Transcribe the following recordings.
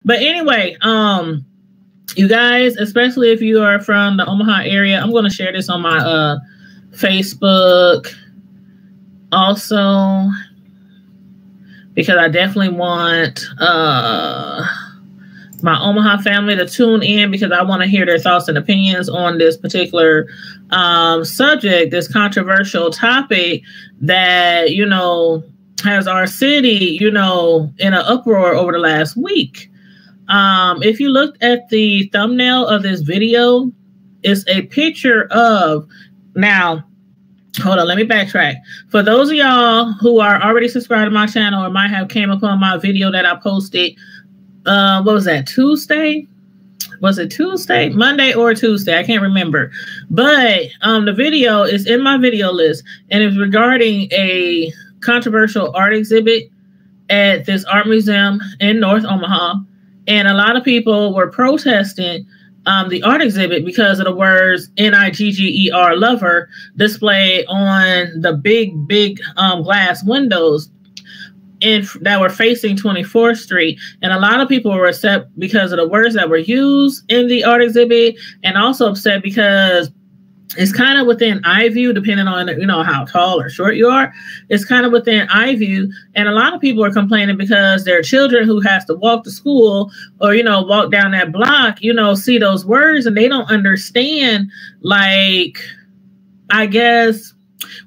But anyway, you guys, especially if you are from the Omaha area, I'm going to share this on my Facebook also, because I definitely want my Omaha family to tune in, because I want to hear their thoughts and opinions on this particular subject, this controversial topic that, you know, has our city, you know, in an uproar over the last week. If you look at the thumbnail of this video, it's a picture of, now, hold on, let me backtrack. For those of y'all who are already subscribed to my channel or might have came upon my video that I posted, what was that, Tuesday? Was it Tuesday? Monday or Tuesday? I can't remember. But the video is in my video list, and it's regarding a controversial art exhibit at this art museum in North Omaha. And a lot of people were protesting the art exhibit because of the words Nigger lover displayed on the big glass windows that were facing 24th Street. And a lot of people were upset because of the words that were used in the art exhibit, and also upset because it's kind of within eye view, depending on, you know, how tall or short you are. It's kind of within eye view. And a lot of people are complaining because their children who has to walk to school or, you know, walk down that block, you know, see those words and they don't understand, like, I guess,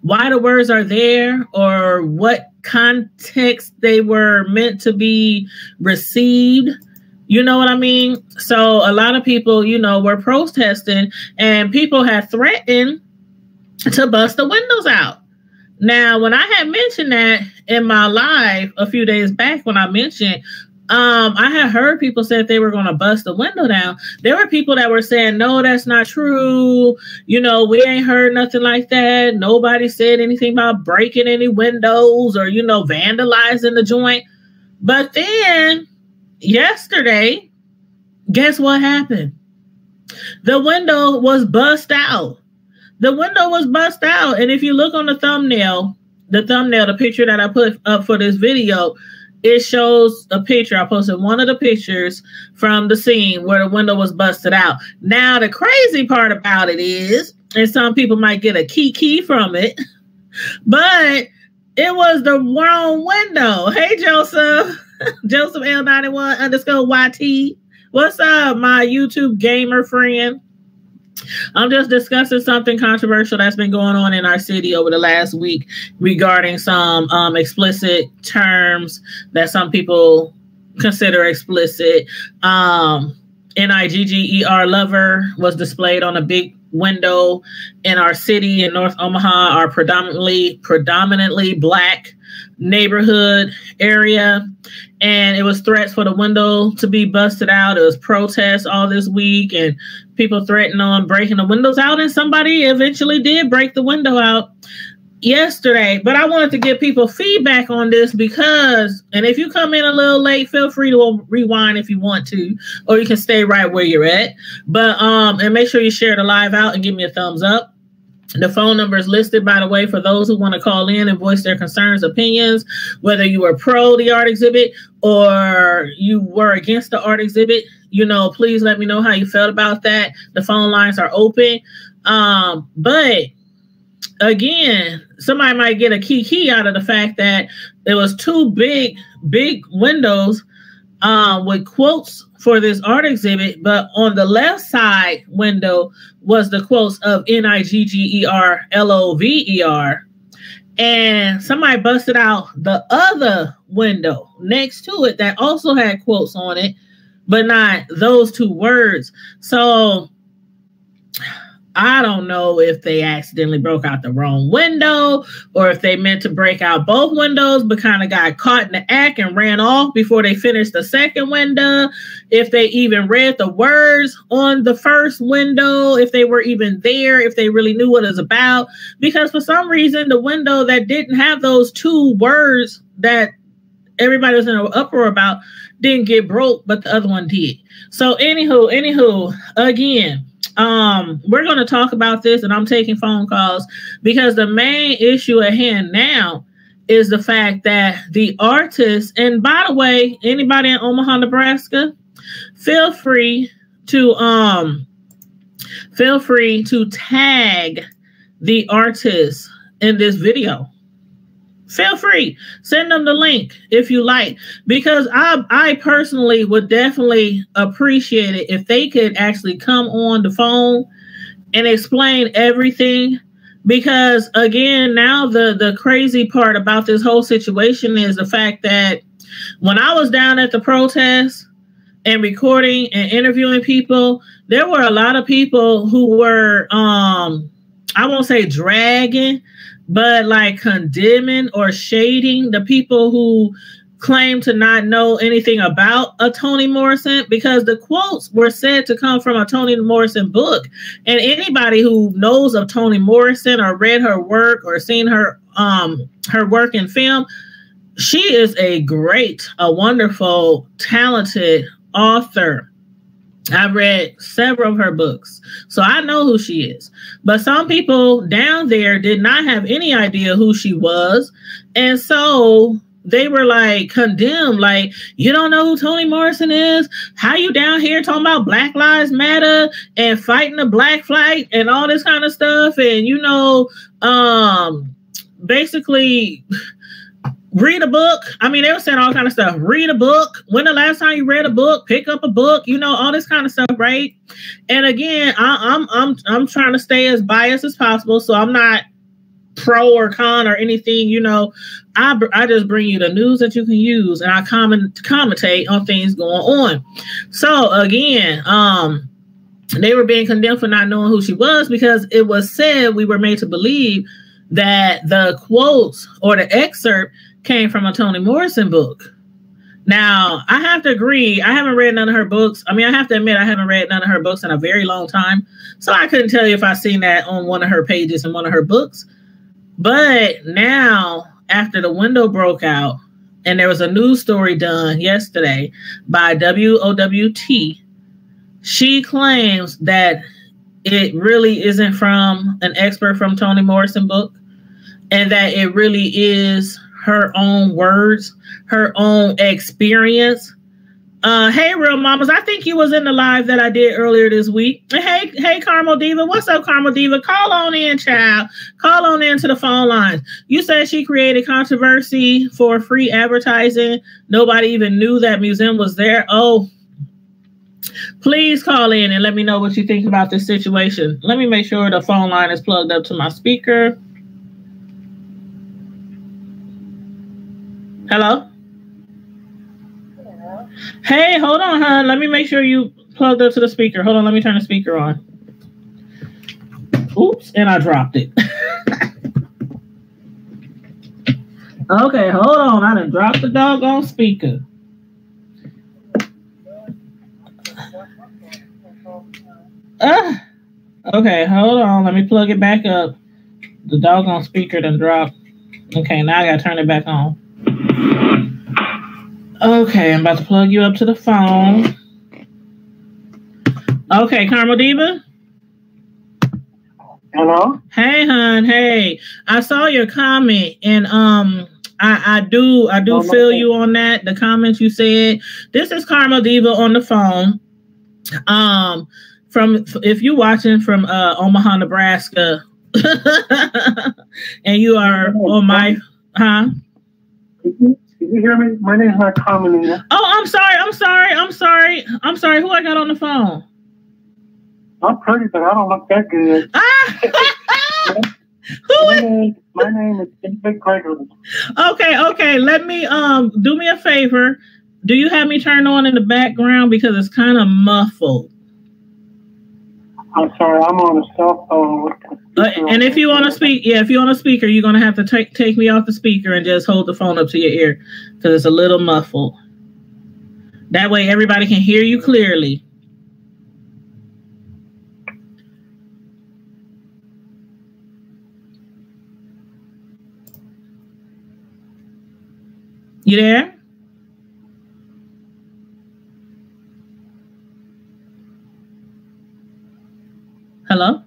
why the words are there or what context they were meant to be received. You know what I mean? So a lot of people, you know, were protesting, and people had threatened to bust the windows out. Now, when I had mentioned that in my live a few days back, when I mentioned, I had heard people say they were going to bust the window down. There were people that were saying, no, that's not true. You know, we ain't heard nothing like that. Nobody said anything about breaking any windows or, you know, vandalizing the joint. But then yesterday, guess what happened? The window was bust out. The window was bust out. And if you look on the thumbnail, the picture that I put up for this video, it shows a picture. I posted one of the pictures from the scene where the window was busted out. Now, the crazy part about it is, and some people might get a key from it, but it was the wrong window. Hey, Joseph. Joseph L91 _ YT. What's up, my YouTube gamer friend? I'm just discussing something controversial that's been going on in our city over the last week regarding some explicit terms that some people consider explicit. Nigger lover was displayed on a big window in our city in North Omaha, our predominantly Black neighborhood area, and it was threats for the window to be busted out. It was protests all this week, and people threatened on breaking the windows out, and somebody eventually did break the window out yesterday. But I wanted to give people feedback on this because, and if you come in a little late, feel free to rewind if you want to, or you can stay right where you're at. But and make sure you share the live out and give me a thumbs up. The phone number is listed, by the way, for those who want to call in and voice their concerns, opinions, whether you were pro the art exhibit or you were against the art exhibit. You know, please let me know how you felt about that. The phone lines are open. But again, somebody might get a key out of the fact that there was two big windows with quotes for this art exhibit, but on the left side window was the quotes of Nigger lover, and somebody busted out the other window next to it that also had quotes on it, but not those two words. So I don't know if they accidentally broke out the wrong window or if they meant to break out both windows but kind of got caught in the act and ran off before they finished the second window. If they even read the words on the first window, if they were even there, if they really knew what it was about. Because for some reason, the window that didn't have those two words that everybody was in an uproar about didn't get broke, but the other one did. So anywho, again, we're going to talk about this, and I'm taking phone calls because the main issue at hand now is the fact that the artist, and by the way, anybody in Omaha, Nebraska, feel free to feel free to tag the artist in this video. Feel free. Send them the link if you like, because I personally would definitely appreciate it if they could actually come on the phone and explain everything. Because again, now the crazy part about this whole situation is the fact that when I was down at the protest and recording and interviewing people, there were a lot of people who were I won't say dragging, but like condemning or shading the people who claim to not know anything about a Toni Morrison, because the quotes were said to come from a Toni Morrison book. And anybody who knows of Toni Morrison or read her work or seen her work in film, she is a wonderful, talented author. I've read several of her books, so I know who she is. But some people down there did not have any idea who she was. And so they were like condemned, like, you don't know who Toni Morrison is? How you down here talking about Black Lives Matter and fighting the black flag and all this kind of stuff? And, you know, basically read a book. I mean, they were saying all kind of stuff. Read a book. When the last time you read a book? Pick up a book. You know, all this kind of stuff, right? And again, I'm trying to stay as biased as possible, so I'm not pro or con or anything. You know, I just bring you the news that you can use, and I commentate on things going on. So again, they were being condemned for not knowing who she was, because it was said, we were made to believe that the quotes or the excerpt came from a Toni Morrison book. Now, I have to agree, I haven't read none of her books. I mean, I have to admit, I haven't read none of her books in a very long time. So I couldn't tell you if I seen that on one of her pages in one of her books. But now, after the window broke out, and there was a news story done yesterday by WOWT, she claims that it really isn't from an expert from Toni Morrison book, and that it really is her own words, her own experience. Hey, Real Mamas, I think you was in the live that I did earlier this week. Hey, Carmel Diva. What's up, Carmel Diva? Call on in, child. Call on in to the phone lines. You said she created controversy for free advertising. Nobody even knew that museum was there. Oh, please call in and let me know what you think about this situation. Let me make sure the phone line is plugged up to my speaker. Hello? Hello? Hey, hold on, hon. Let me make sure you plugged up to the speaker. Hold on, let me turn the speaker on. Oops, and I dropped it. Okay, hold on. I done dropped the doggone speaker. Okay, hold on. Let me plug it back up. The doggone speaker done dropped. Okay, now I gotta turn it back on. Okay, I'm about to plug you up to the phone. Okay, Carmel Diva? Hello? Hey, hon. Hey. I saw your comment, and I do feel you on that. The comments you said. This is Carmel Diva on the phone. From, if you're watching from Omaha, Nebraska, and you are on my, huh? Did you hear me? My name is not Carmen. Oh, I'm sorry. Who I got on the phone? I'm pretty, but I don't look that good. My name is David Gregory. Okay. Let me do me a favor. Do you have me turned on in the background, because it's kind of muffled? I'm sorry, I'm on a cell phone. And if you want to speak, if you're on a speaker, you're going to have to take me off the speaker and just hold the phone up to your ear, because it's a little muffled. That way everybody can hear you clearly. You there? Hello?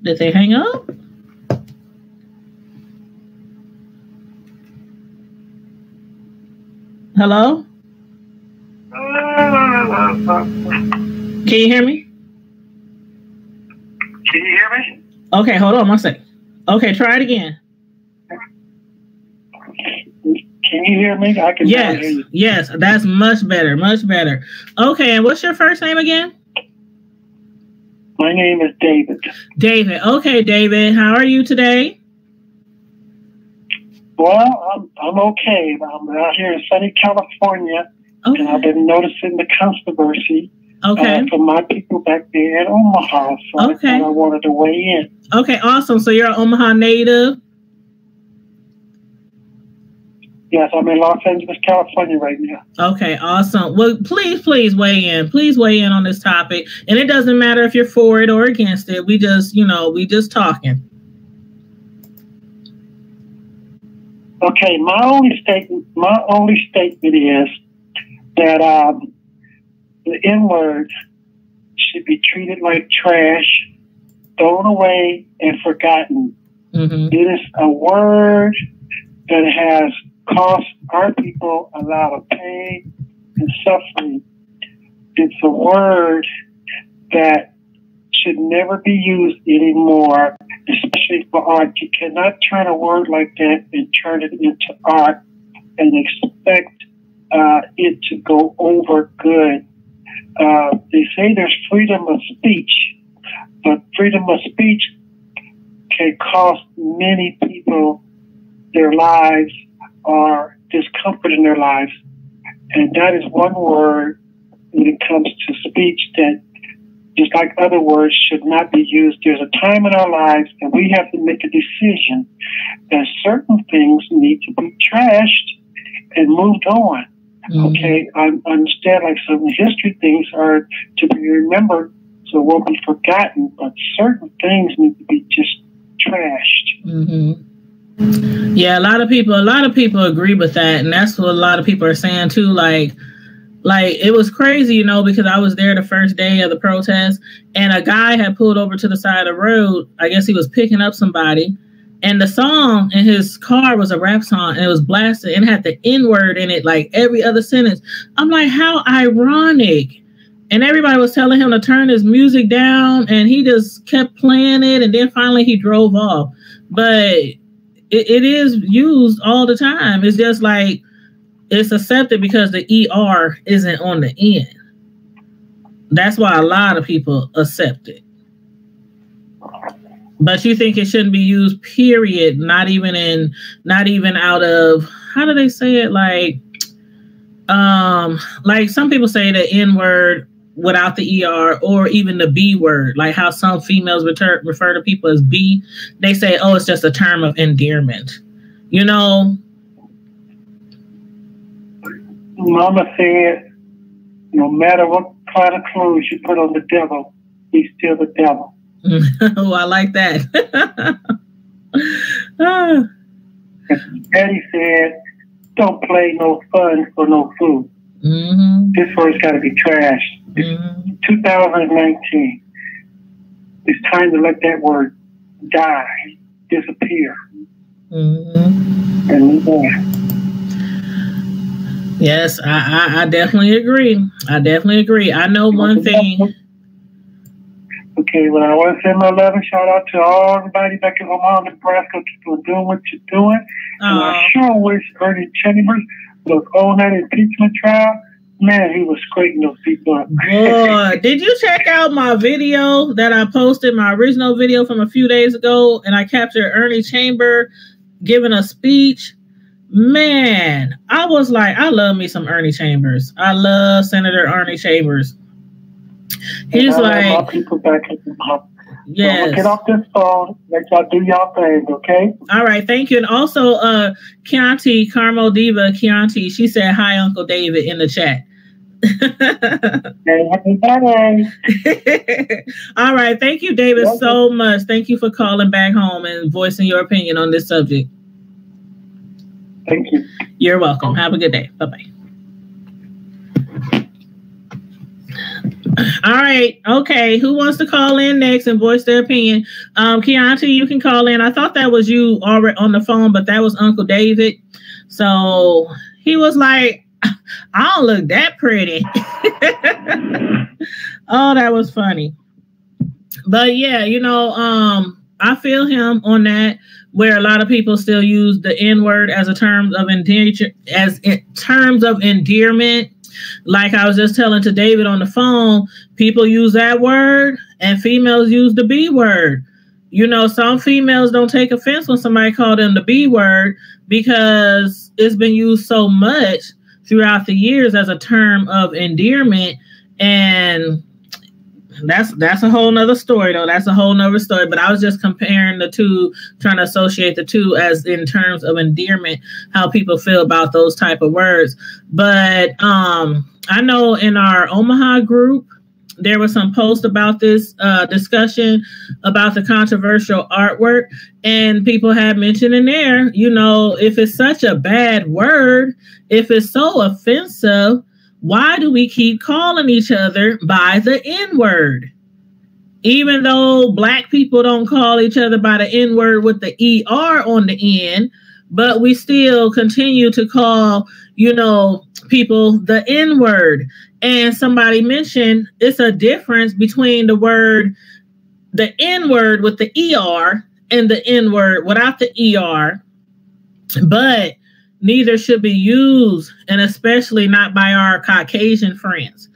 Did they hang up? Hello? Can you hear me? Can you hear me? Okay, hold on one second. Okay, try it again. Can you hear me? I can hear you. Yes, that's much better, much better. Okay, and what's your first name again? My name is David. David. Okay, David. How are you today? Well, I'm okay. I'm out here in sunny California, and I've been noticing the controversy from my people back there in Omaha. So I thought I wanted to weigh in. Okay, awesome. So you're an Omaha native? Yes, I'm in Los Angeles, California right now. Okay, awesome. Well, please weigh in. Please weigh in on this topic. And it doesn't matter if you're for it or against it. We just, we just talking. Okay, my only statement is that the N-word should be treated like trash, thrown away, and forgotten. Mm-hmm. It is a word that has cost our people a lot of pain and suffering. It's a word that should never be used anymore, especially for art. You cannot turn a word like that and turn it into art and expect it to go over good. They say there's freedom of speech, but freedom of speech can cost many people their lives or discomfort in their lives. And that is one word when it comes to speech that, just like other words, should not be used. There's a time in our lives that we have to make a decision that certain things need to be trashed and moved on. Mm-hmm. Okay, I understand like some history things are to be remembered so it won't be forgotten, but certain things need to be just trashed. Mm-hmm. Yeah, a lot of people agree with that, and that's what a lot of people are saying too. Like it was crazy, because I was there the first day of the protest, and a guy had pulled over to the side of the road. I guess he was picking up somebody, and the song in his car was a rap song, and it was blasted and had the N-word in it, like every other sentence. I'm like, how ironic. And everybody was telling him to turn his music down, and he just kept playing it, and then finally he drove off. But it is used all the time. It's just like it's accepted because the ER isn't on the end. That's why a lot of people accept it. But you think it shouldn't be used, period, not even out of, how do they say it? Like some people say the N-word without the ER, or even the B word, like how some females refer to people as B. They say, oh, it's just a term of endearment. Mama said, no matter what kind of clothes you put on the devil, he's still the devil. Oh, I like that. Daddy said, don't play no fun for no food. Mm-hmm. This word's got to be trashed. Mm-hmm. 2019. It's time to let that word die, disappear. Mm-hmm. And move on. Yes, I definitely agree. I know one thing. Okay, well, I want to send my love and shout out to all everybody back in Omaha, Nebraska. Keep on doing what you're doing. And I sure wish Ernie Chambers was on that impeachment trial. Man, he was scraping those people up. Boy, did you check out my video that I posted, my original video from a few days ago, and I captured Ernie Chambers giving a speech? Man, I was like, I love me some Ernie Chambers. I love Senator Ernie Chambers. He's like, people back in the pub. Yes. So get off this phone. Let y'all do y'all thing, okay? All right, thank you. And also, Chianti, Carmel Diva Chianti, she said, hi, Uncle David, in the chat. All right, thank you, David, so much. Thank you for calling back home and voicing your opinion on this subject. Thank you. You're welcome. Have a good day. Bye-bye. All right. Okay. Who wants to call in next and voice their opinion? Keontae, you can call in. I thought that was you already on the phone, but that was Uncle David. So he was like, I don't look that pretty. Oh, that was funny. But yeah, I feel him on that, where a lot of people still use the N-word as a term of endearment. Like I was just telling to David on the phone, people use that word and females use the B word. Some females don't take offense when somebody called them the B word because it's been used so much throughout the years as a term of endearment. And that's a whole nother story, though. That's a whole nother story. But I was just comparing the two, trying to associate the two as in terms of endearment, how people feel about those type of words. But I know in our Omaha group, there was some post about this discussion about the controversial artwork, and people had mentioned in there, if it's such a bad word, if it's so offensive, why do we keep calling each other by the N-word? Even though Black people don't call each other by the N-word with the ER on the end, but we still continue to call, people the N-word. And somebody mentioned it's a difference between the N-word with the ER and the N-word without the ER. But neither should be used, and especially not by our Caucasian friends.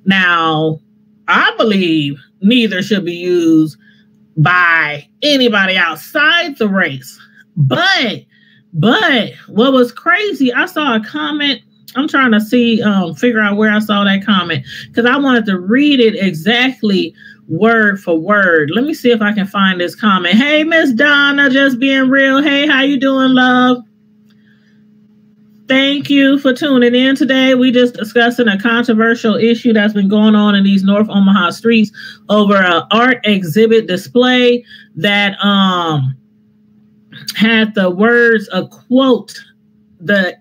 Now, I believe neither should be used by anybody outside the race. But what was crazy, I saw a comment. I'm trying to figure out where I saw that comment because I wanted to read it exactly word for word. Let me see if I can find this comment. Hey, Miss Donna, just being real. Hey, how you doing, love? Thank you for tuning in today. We just discussing a controversial issue that's been going on in these North Omaha streets over an art exhibit display that had the words, a quote, the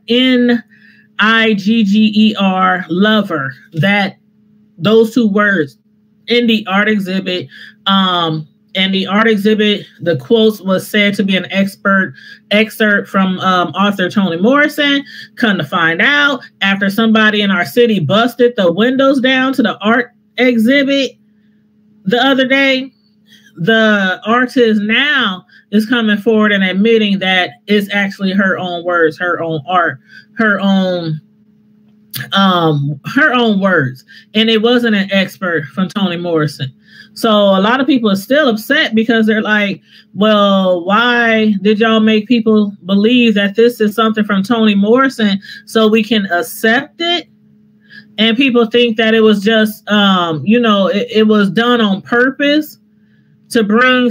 Nigger, lover, that those two words in the art exhibit. And the art exhibit, the quotes was said to be an excerpt from author Toni Morrison. Come to find out, after somebody in our city busted the windows down to the art exhibit the other day, the artist now is coming forward and admitting that it's actually her own words, her own art, her own words. And it wasn't an expert from Toni Morrison. So a lot of people are still upset because they're like, well, why did y'all make people believe that this is something from Toni Morrison so we can accept it? And people think that it was just, it was done on purpose to bring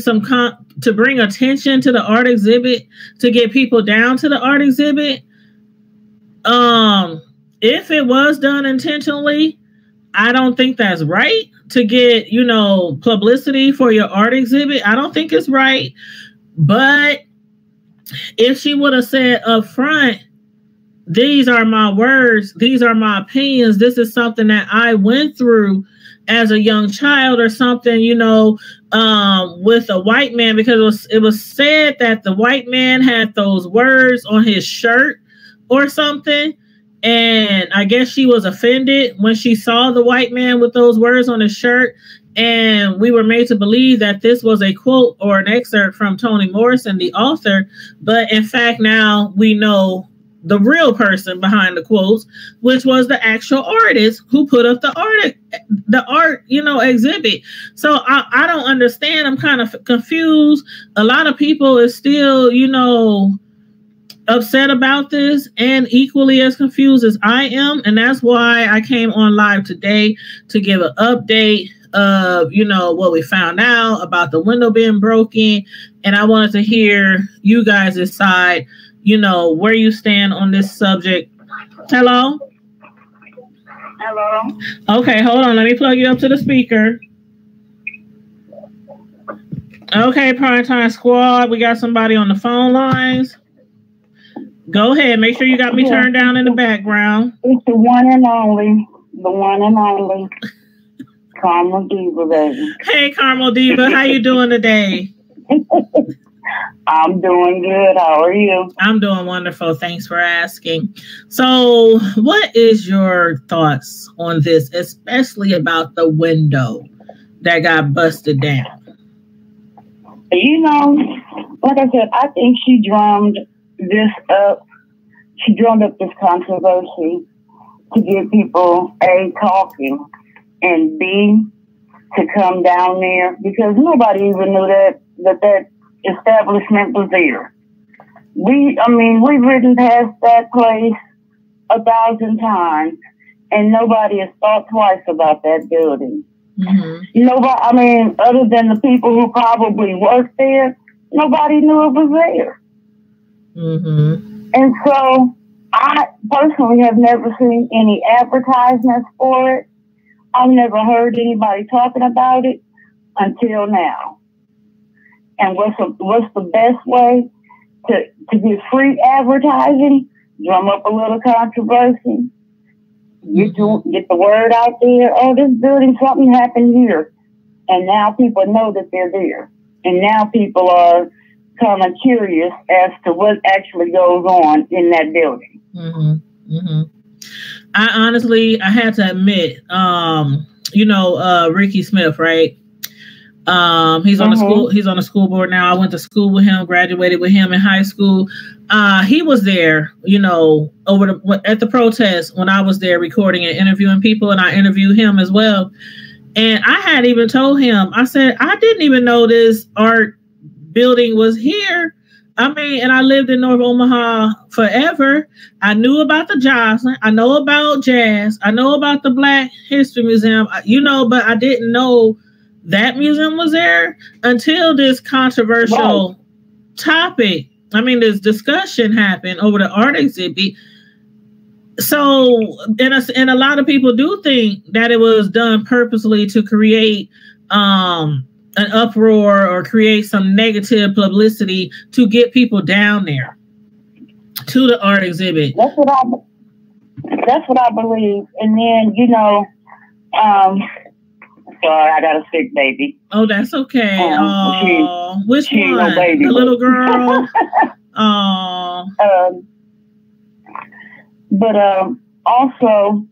to bring attention to the art exhibit, to get people down to the art exhibit. If it was done intentionally, I don't think that's right. To get, publicity for your art exhibit, I don't think it's right. But if she would have said up front, these are my words, these are my opinions, this is something that I went through as a young child or something, with a white man, because it was said that the white man had those words on his shirt or something. And I guess she was offended when she saw the white man with those words on his shirt. And we were made to believe that this was a quote or an excerpt from Toni Morrison, the author. But in fact, now we know the real person behind the quotes, which was the actual artist who put up the art, exhibit. So I don't understand. I'm kind of confused. A lot of people is still, upset about this and equally as confused as I am. And that's why I came on live today to give an update of, what we found out about the window being broken. And I wanted to hear you guys' side, where you stand on this subject. Hello? Hello? Okay, hold on. Let me plug you up to the speaker. Okay, Primetime Squad, we got somebody on the phone lines. Go ahead. Make sure you got me turned down in the background. It's the one and only. The one and only. Caramel Diva, baby. Hey, Caramel Diva, how you doing today? I'm doing good. How are you? I'm doing wonderful. Thanks for asking. So, what is your thoughts on this, especially about the window that got busted down? You know, like I said, I think she drummed this up. She drummed up this controversy to get people, A, talking, and B, to come down there, because nobody even knew that establishment was there. We've ridden past that place 1,000 times, and nobody has thought twice about that building. Mm-hmm. Nobody, other than the people who probably worked there, nobody knew it was there. Mm-hmm. And so I personally have never seen any advertisements for it. I've never heard anybody talking about it until now. And what's the best way to get free advertising? Drum up a little controversy. Get the word out there. Oh, this building, something happened here. And now people know that they're there. And now people are kind of curious as to what actually goes on in that building. Mm-hmm. Mm-hmm. I had to admit, Ricky Smith, right? He's on the school board now. I went to school with him, graduated with him in high school. He was there, at the protest when I was there recording and interviewing people, and I interviewed him as well. And I had even told him, I said, I didn't even know this art building was here. And I lived in North Omaha forever. I knew about the Jocelyn. I know about jazz. I know about the Black History Museum, but I didn't know that museum was there until this controversial topic. This discussion happened over the art exhibit. So, and a lot of people do think that it was done purposely to create an uproar or create some negative publicity to get people down there to the art exhibit. That's what I believe. And then, sorry, I got a sick baby. Oh, that's okay. Which one? No baby. The little girl? But also,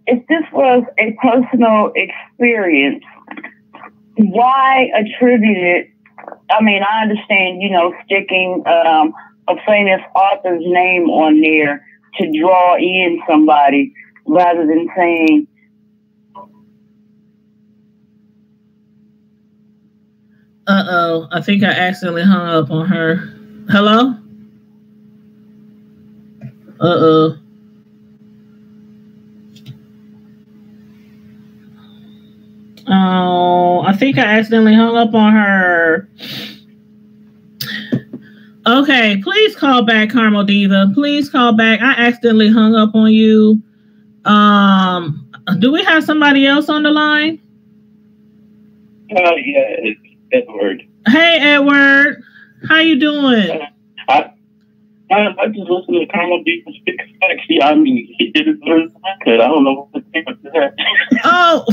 if this was a personal experience, why attribute it? I understand, sticking a famous author's name on there to draw in somebody rather than saying, I think I accidentally hung up on her. Hello? Oh, I think I accidentally hung up on her. Okay, please call back, Caramel Diva. Please call back. I accidentally hung up on you. Do we have somebody else on the line? Yeah, it's Edward. Hey, Edward. How you doing? I just listened to Caramel Diva speak. Actually, he did it better than I could. I don't know what to think of that. Oh.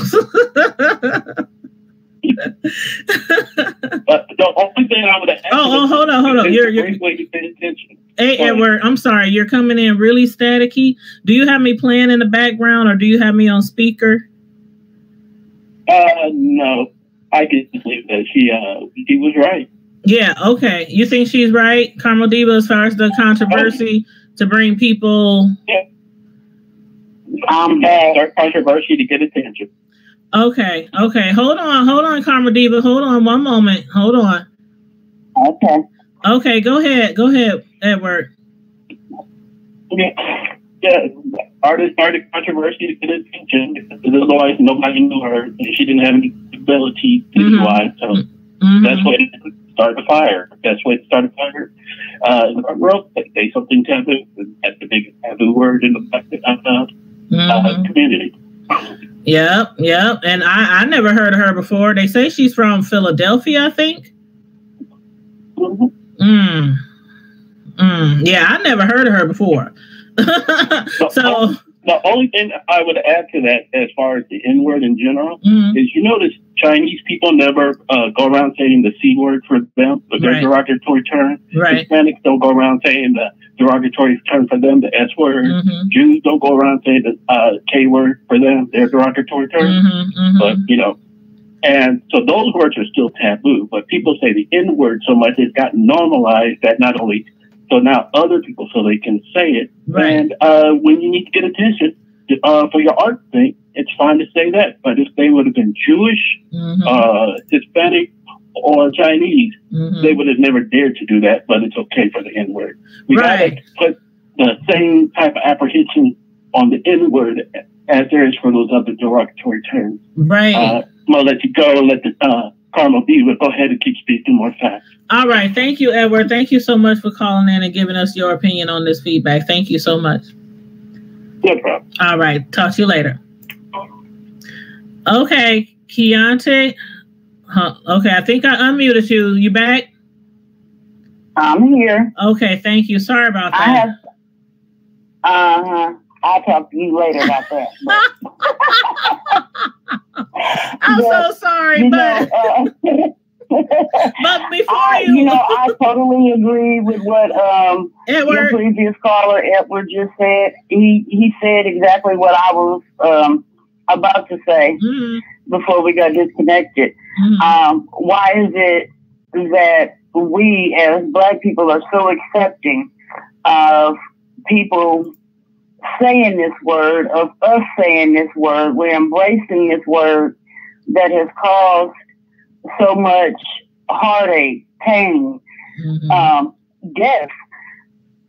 But the only thing I would have asked. Hold on. You're pay attention. Hey, Edward, I'm sorry. You're coming in really staticky. Do you have me playing in the background or do you have me on speaker? No. I can believe that he was right. Yeah, okay. You think she's right, Caramel Diva, as far as the controversy to bring people... Yeah. Start controversy to get attention. Okay. Hold on, Caramel Diva. Hold on one moment. Hold on. Okay, go ahead, Edward. Yeah. Artist started controversy to get attention because otherwise nobody knew her and she didn't have any ability to do it. So that's what it started the fire. That's what started the fire. In the world, say something taboo. That's the biggest taboo word in the Black community. Yep. And I never heard of her before. They say she's from Philadelphia, I think. Yeah, I never heard of her before. So The only thing I would add to that, as far as the N word in general, is you notice Chinese people never go around saying the C word for them, but their derogatory term. Hispanics don't go around saying the derogatory term for them, the S word. Jews don't go around saying the K word for them, their derogatory term. But, you know, and so those words are still taboo, but people say the N word so much it's gotten normalized that not only so now other people so they can say it. And when you need to get attention for your art thing, it's fine to say that. But if they would have been Jewish, Hispanic, or Chinese, they would have never dared to do that. But it's okay for the N word. We gotta put the same type of apprehension on the N word as there is for those other derogatory terms. I'm gonna let you go and let the Carmel Diva go ahead and keep speaking more facts. All right. Thank you, Edward. Thank you so much for calling in and giving us your opinion on this feedback. Thank you so much. No problem. All right. Talk to you later. Okay. Keontae. Okay. I think I unmuted you. You back? I'm here. Okay. Thank you. Sorry about that. I'll talk to you later about that. I'm so sorry, but but before I totally agree with what your previous caller Edward just said. He said exactly what I was about to say before we got disconnected. Why is it that we as Black people are so accepting of people saying this word, of us saying this word? We're embracing this word that has caused so much heartache, pain, death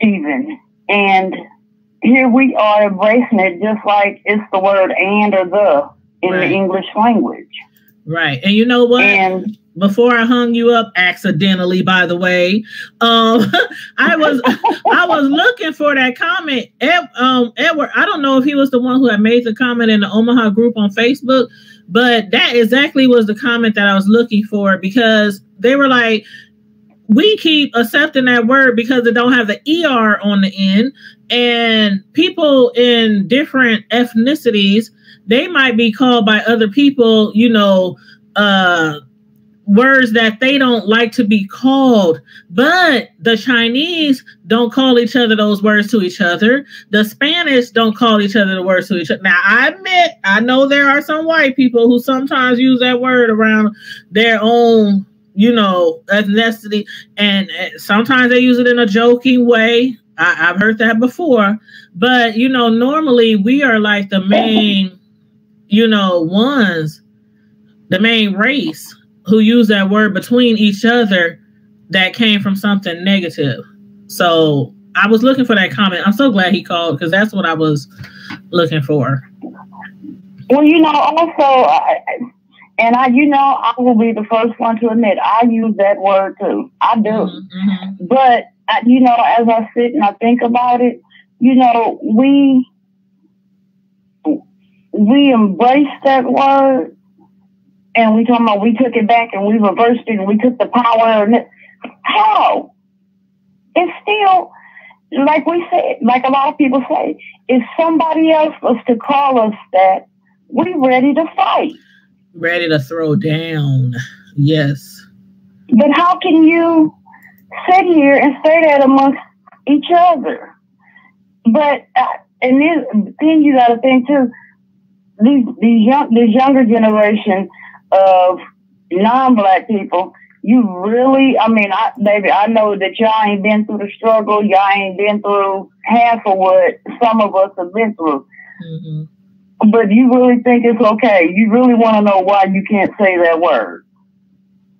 even. And here we are embracing it just like it's the word and or the in the English language. Right. And you know what? And before I hung you up accidentally, by the way, I was looking for that comment. Edward, I don't know if he was the one who had made the comment in the Omaha group on Facebook, but that exactly was the comment that I was looking for, because they were like, we keep accepting that word because it don't have the ER on the end, and people in different ethnicities, they might be called by other people, you know, words that they don't like to be called. But the Chinese don't call each other those words to each other. The Spanish don't call each other the words to each other. Now, I admit, I know there are some white people who sometimes use that word around their own, you know, ethnicity, and sometimes they use it in a joking way. I've heard that before. But, you know, normally we are like the main, you know, ones, the main race who use that word between each other that came from something negative. So I was looking for that comment. I'm so glad he called, because that's what I was looking for. Well, you know, also, I will be the first one to admit I use that word too. I do. But, you know, as I sit and I think about it, you know, we embrace that word. And we talking about we took it back and we reversed it and we took the power. And how? It's still, like we said, like a lot of people say, if somebody else was to call us that, we're ready to fight. Ready to throw down. Yes. But how can you sit here and say that amongst each other? But, and then you got to think too, this younger generation of non-Black people, you really, I mean, I know that y'all ain't been through the struggle. Y'all ain't been through half of what some of us have been through. But you really think it's okay. You really want to know why you can't say that word.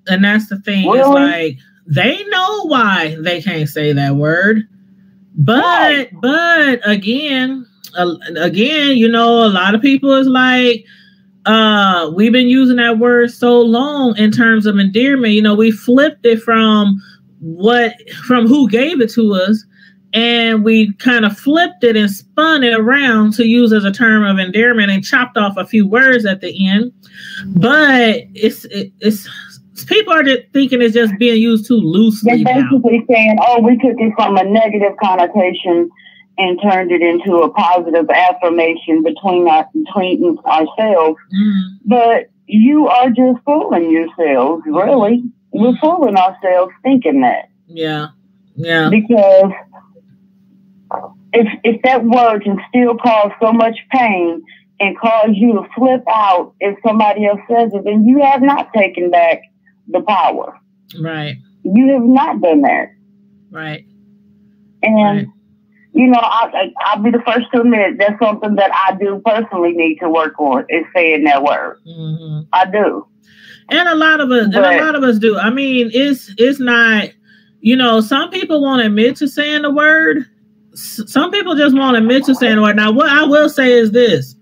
And that's the thing. Really? It's like, they know why they can't say that word. But again, you know, a lot of people is like, we've been using that word so long in terms of endearment. You know, we flipped it from who gave it to us, and we kind of flipped it and spun it around to use as a term of endearment and chopped off a few words at the end. But it's people are just thinking it's just being used too loosely. They're basically saying, "Oh, we took it from a negative connotation and turned it into a positive affirmation between ourselves. But you are just fooling yourselves, really. We're fooling ourselves thinking that. Yeah. Yeah. Because if that word can still cause so much pain and cause you to flip out if somebody else says it, then you have not taken back the power. Right. You have not done that. Right. And, you know, I'll be the first to admit that's something that I do personally need to work on, is saying that word. I do. And a lot of us do. I mean, it's not, you know, some people won't admit to saying the word. Some people just won't admit to saying the word. Now, what I will say is this.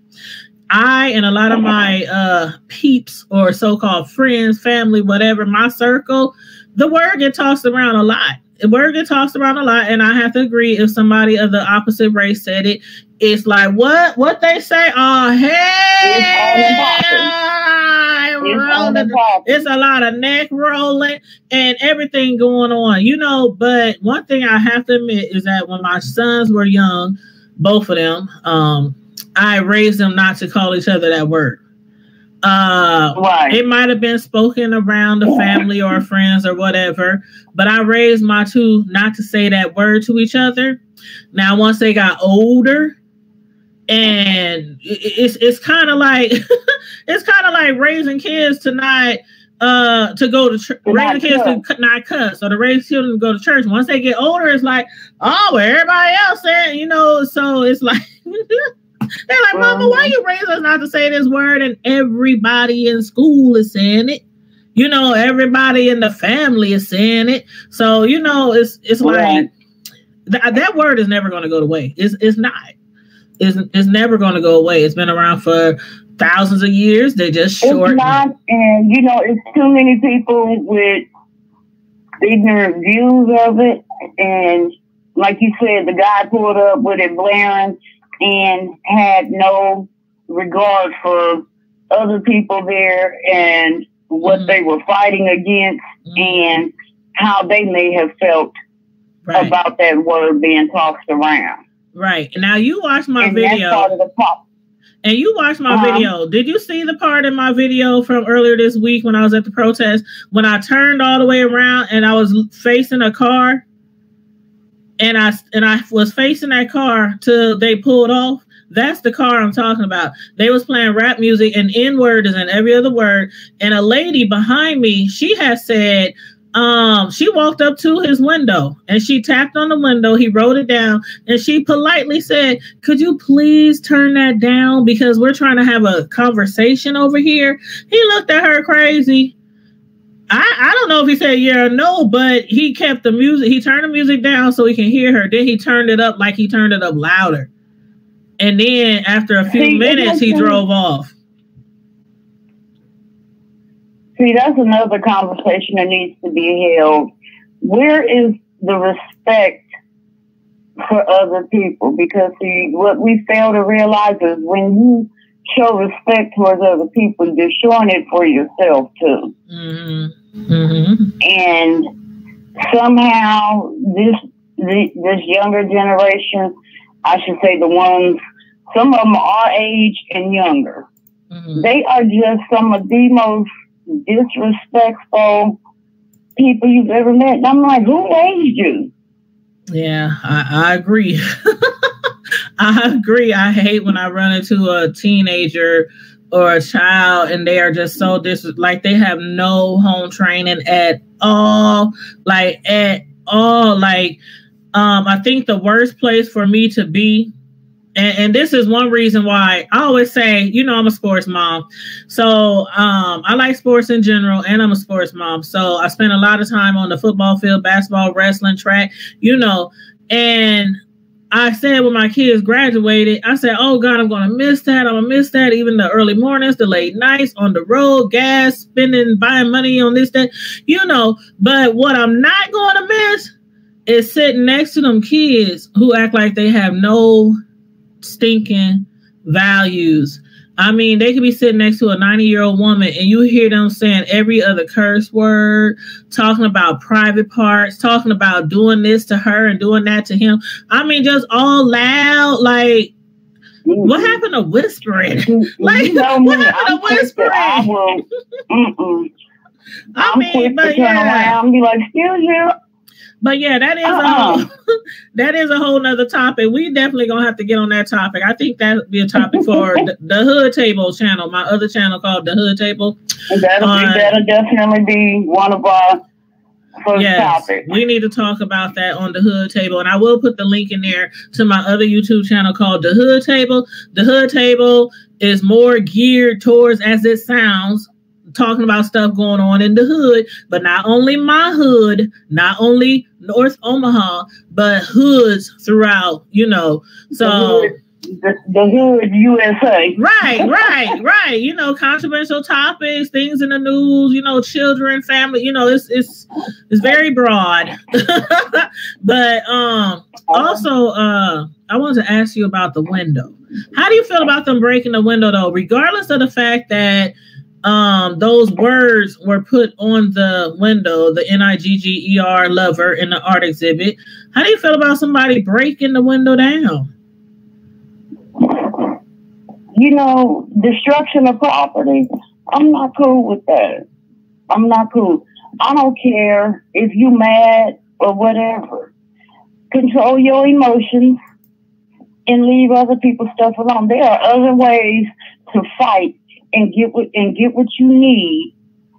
I and a lot of my peeps or so-called friends, family, whatever, my circle, the word gets tossed around a lot. The word gets tossed around a lot, and I have to agree. If somebody of the opposite race said it, it's like, what they say? Oh, hey! It's a lot of neck rolling and everything going on, you know. But one thing I have to admit is that when my sons were young, both of them, I raised them not to call each other that word. It might have been spoken around the family or friends or whatever, but I raised my two not to say that word to each other. Now, once they got older, and it's kind of like it's kind of like raising kids to not to go to church, raising kids to not cuss, or to raise children to go to church. Once they get older, it's like, oh, well, everybody else said, you know. So it's like they're like, Mama, why you raise us not to say this word? And everybody in school is saying it. You know, everybody in the family is saying it. So, you know, it's like that word is never going to go away. It's not. It's never going to go away. It's been around for thousands of years. They just shorten. It's not, and you know, it's too many people with ignorant views of it. And like you said, the guy pulled up with it blaring and had no regard for other people there and what they were fighting against and how they may have felt about that word being tossed around. Right. Now you watched my video. That's part of the problem. And you watched my video. Did you see the part in my video from earlier this week when I was at the protest, when I turned all the way around and I was facing a car, and I was facing that car till they pulled off? That's the car I'm talking about. They was playing rap music, and N-word is in every other word. And a lady behind me, she had said, she walked up to his window and she tapped on the window. He wrote it down and she politely said, could you please turn that down? Because we're trying to have a conversation over here. He looked at her crazy. I don't know if he said yeah or no, but he kept the music. He turned the music down so he can hear her. Then he turned it up like he turned it up louder. And then after a few minutes, he drove off. See, that's another conversation that needs to be held. Where is the respect for other people? Because, see, what we fail to realize is when you show respect towards other people, you're showing it for yourself, too. And somehow this younger generation, I should say the ones, some of them are our age and younger, they are just some of the most disrespectful people you've ever met. And I'm like, who raised you? Yeah, I agree. I agree. I hate when I run into a teenager or a child and they are just so like they have no home training at all. Like at all. Like I think the worst place for me to be, and this is one reason why I always say, you know, I'm a sports mom. So I like sports in general, and I'm a sports mom. So I spend a lot of time on the football field, basketball, wrestling, track, you know. And I said when my kids graduated, I said, oh, God, I'm going to miss that. I'm going to miss that. Even the early mornings, the late nights, on the road, gas, spending, buying money on this, that, you know. But what I'm not going to miss is sitting next to them kids who act like they have no stinking values, I mean, they could be sitting next to a 90-year-old woman and you hear them saying every other curse word, talking about private parts, talking about doing this to her and doing that to him. I mean, just all loud. Like, what happened to whispering? Like, what happened to whispering? I mean, but yeah. Around, be like, excuse you. But yeah, that is that is a whole nother topic. We definitely gonna have to get on that topic. I think that would be a topic for the Hood Table channel, my other channel called the Hood Table. That'll definitely be one of our first topics. We need to talk about that on the Hood Table, and I will put the link in there to my other YouTube channel called the Hood Table. The Hood Table is more geared towards, as it sounds, talking about stuff going on in the hood, but not only my hood, not only North Omaha, but hoods throughout, you know. So the hood USA. Right. You know, controversial topics, things in the news, you know, children, family, you know, it's very broad. But also I wanted to ask you about the window. How do you feel about them breaking the window though, regardless of the fact that those words were put on the window, the NIGGER lover in the art exhibit? How do you feel about somebody breaking the window down? You know, destruction of property. I'm not cool with that. I'm not cool. I don't care if you mad or whatever. Control your emotions and leave other people's stuff alone. There are other ways to fight and get what you need,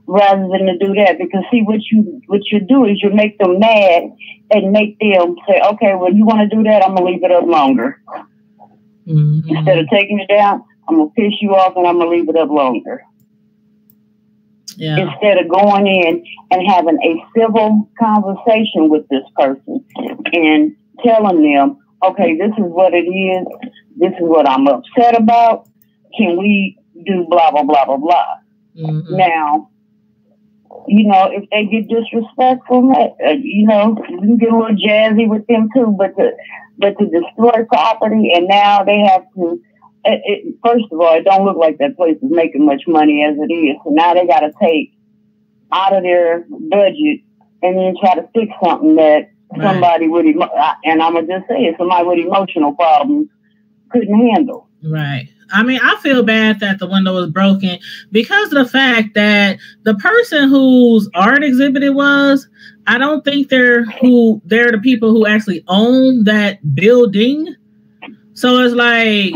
rather than to do that. Because see, what you do is you make them mad and make them say, okay, well, you want to do that, I'm gonna leave it up longer. Mm-hmm. Instead of taking it down, I'm gonna piss you off and I'm gonna leave it up longer. Yeah. Instead of going in and having a civil conversation with this person and telling them, okay, this is what it is, this is what I'm upset about, can we do blah, blah, blah, blah, blah. Mm-hmm. Now, you know, if they get disrespectful, you know, you can get a little jazzy with them too, but to destroy property, and now they have to, first of all, it don't look like that place is making much money as it is, so now they got to take out of their budget and then try to fix something that somebody with, and I'm going to just say it, somebody with emotional problems couldn't handle. Right. I mean, I feel bad that the window was broken because of the fact that the person whose art exhibit it was, I don't think they're the people who actually own that building. So it's like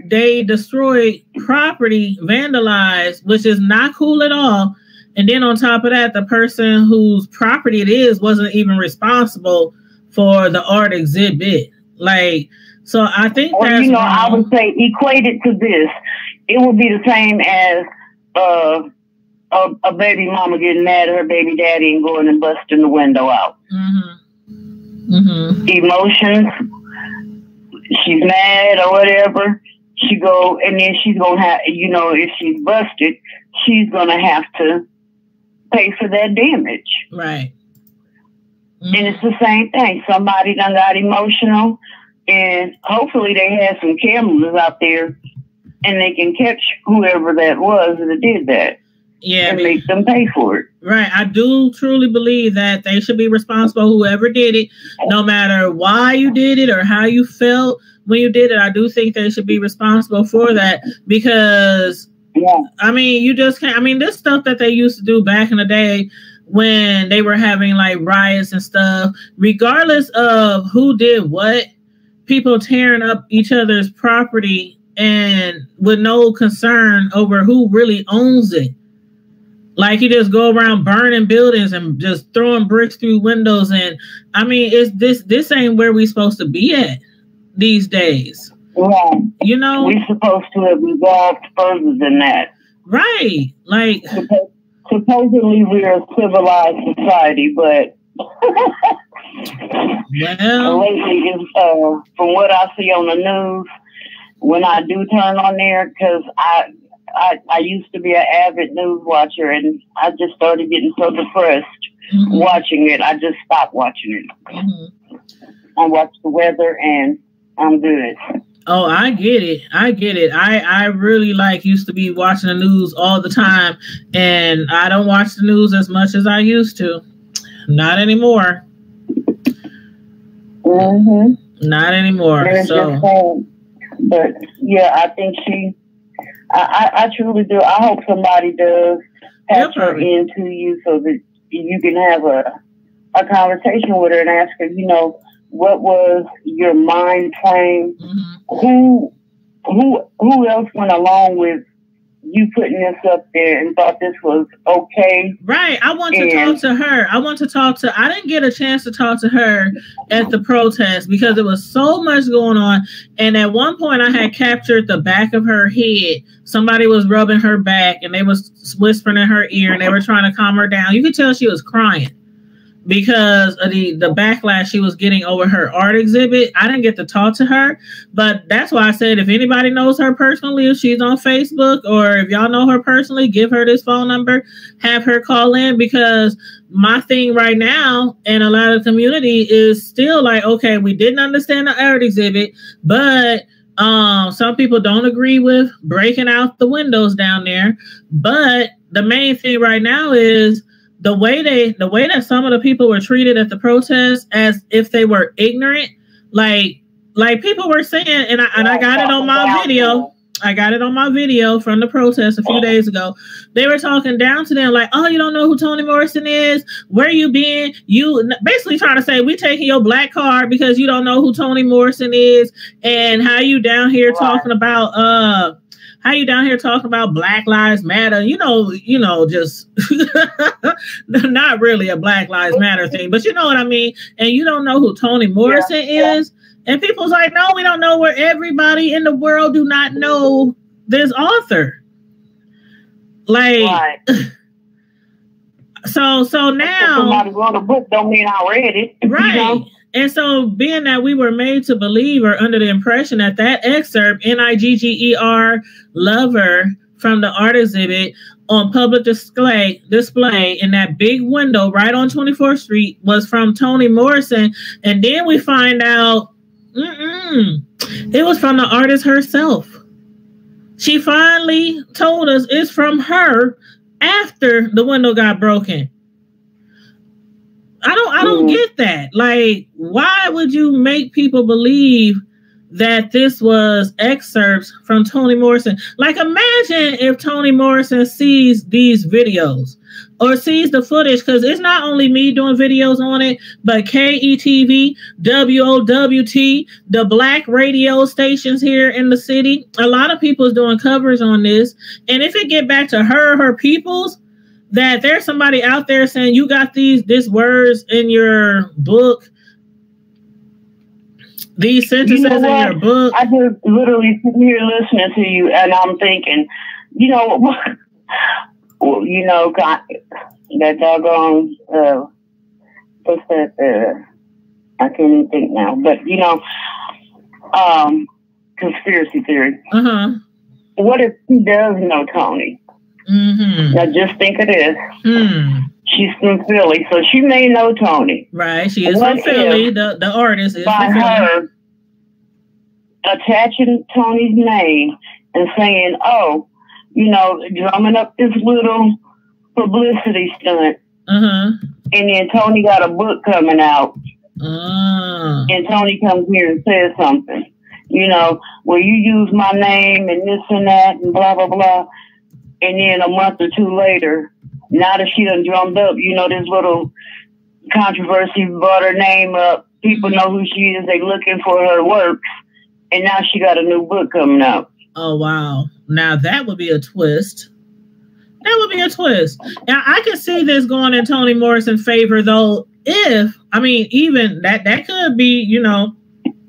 they destroyed property, vandalized, which is not cool at all. And then on top of that, the person whose property it is wasn't even responsible for the art exhibit. Like, so I think that's, you know, I would say equated to this, it would be the same as a baby mama getting mad at her baby daddy and going and busting the window out. Mm-hmm. Mm-hmm. Emotions, she's mad or whatever, she go, and then she's gonna have, you know, if she's busted, she's gonna have to pay for that damage. Right. Mm-hmm. And it's the same thing. Somebody done got emotional. And hopefully they had some cameras out there and they can catch whoever that was that did that. Yeah. And make them pay for it. Right. I do truly believe that they should be responsible, whoever did it, no matter why you did it or how you felt when you did it. I do think they should be responsible for that because, I mean, you just can't, I mean, this stuff that they used to do back in the day when they were having like riots and stuff, regardless of who did what, people tearing up each other's property and with no concern over who really owns it. Like you just go around burning buildings and just throwing bricks through windows. And I mean, this ain't where we supposed to be at these days. Yeah. You know, we're supposed to have evolved further than that. Right. Like supposedly we're a civilized society, but well, lately, from what I see on the news, when I do turn on there, because I used to be an avid news watcher, and I just started getting so depressed watching it. I just stopped watching it. I watch the weather, and I'm good. Oh, I get it. I get it. I really used to be watching the news all the time, and I don't watch the news as much as I used to. Not anymore. Not anymore. So, but yeah, I think I truly do. I hope somebody does patch her into you so that you can have a conversation with her and ask her, you know, what was your mind frame? Who else went along with you putting this up there and thought this was okay? Right. I want to talk to her. I didn't get a chance to talk to her at the protest because there was so much going on. And at one point I had captured the back of her head. Somebody was rubbing her back and they was whispering in her ear and they were trying to calm her down. You could tell she was crying because of the backlash she was getting over her art exhibit. I didn't get to talk to her, but that's why I said if anybody knows her personally, if she's on Facebook or if y'all know her personally, give her this phone number, have her call in, because my thing right now and a lot of the community is still like, okay, we didn't understand the art exhibit, but some people don't agree with breaking out the windows down there. But the main thing right now is the way that some of the people were treated at the protest as if they were ignorant, like people were saying, and I got it on my video. I got it on my video from the protest a few days ago. They were talking down to them like, oh, you don't know who Toni Morrison is? Where you been? You basically trying to say we taking your black card because you don't know who Toni Morrison is, and how you down here talking about Black Lives Matter, you know, just not really a Black Lives Matter thing, but you know what I mean? And you don't know who Toni Morrison is? And people's like, no, we don't know, where everybody in the world do not know this author. Like, so now somebody wrote a book don't mean I read it. Right. You know? And so being that we were made to believe or under the impression that that excerpt, Nigger lover, from the art exhibit on public display in that big window right on 24th Street was from Toni Morrison. And then we find out it was from the artist herself. She finally told us it's from her after the window got broken. I don't get that. Like, why would you make people believe that this was excerpts from Toni Morrison? Like, imagine if Toni Morrison sees these videos or sees the footage, because it's not only me doing videos on it, but KETV, WOWT, the black radio stations here in the city. A lot of people is doing covers on this. And if it get back to her peoples, that there's somebody out there saying you got these words in your book, these sentences in your book. I just literally sitting here listening to you, and I'm thinking, you know, that doggone what's that? I can't even think now, but conspiracy theory. What if he does know Toni? Now just think of this. She's from Philly, so she may know Toni. Right, she is from Philly. The artist is by from Philly. her attaching Toni's name and saying, "Oh, drumming up this little publicity stunt." And then Toni got a book coming out, and Toni comes here and says something. Well, you use my name and this and that and blah blah blah. And then a month or two later, now that she done drummed up, this little controversy brought her name up. People know who she is. They looking for her works. And now she got a new book coming out. Oh, wow. Now that would be a twist. That would be a twist. Now, I can see this going in Toni Morrison's favor, though, even that could be,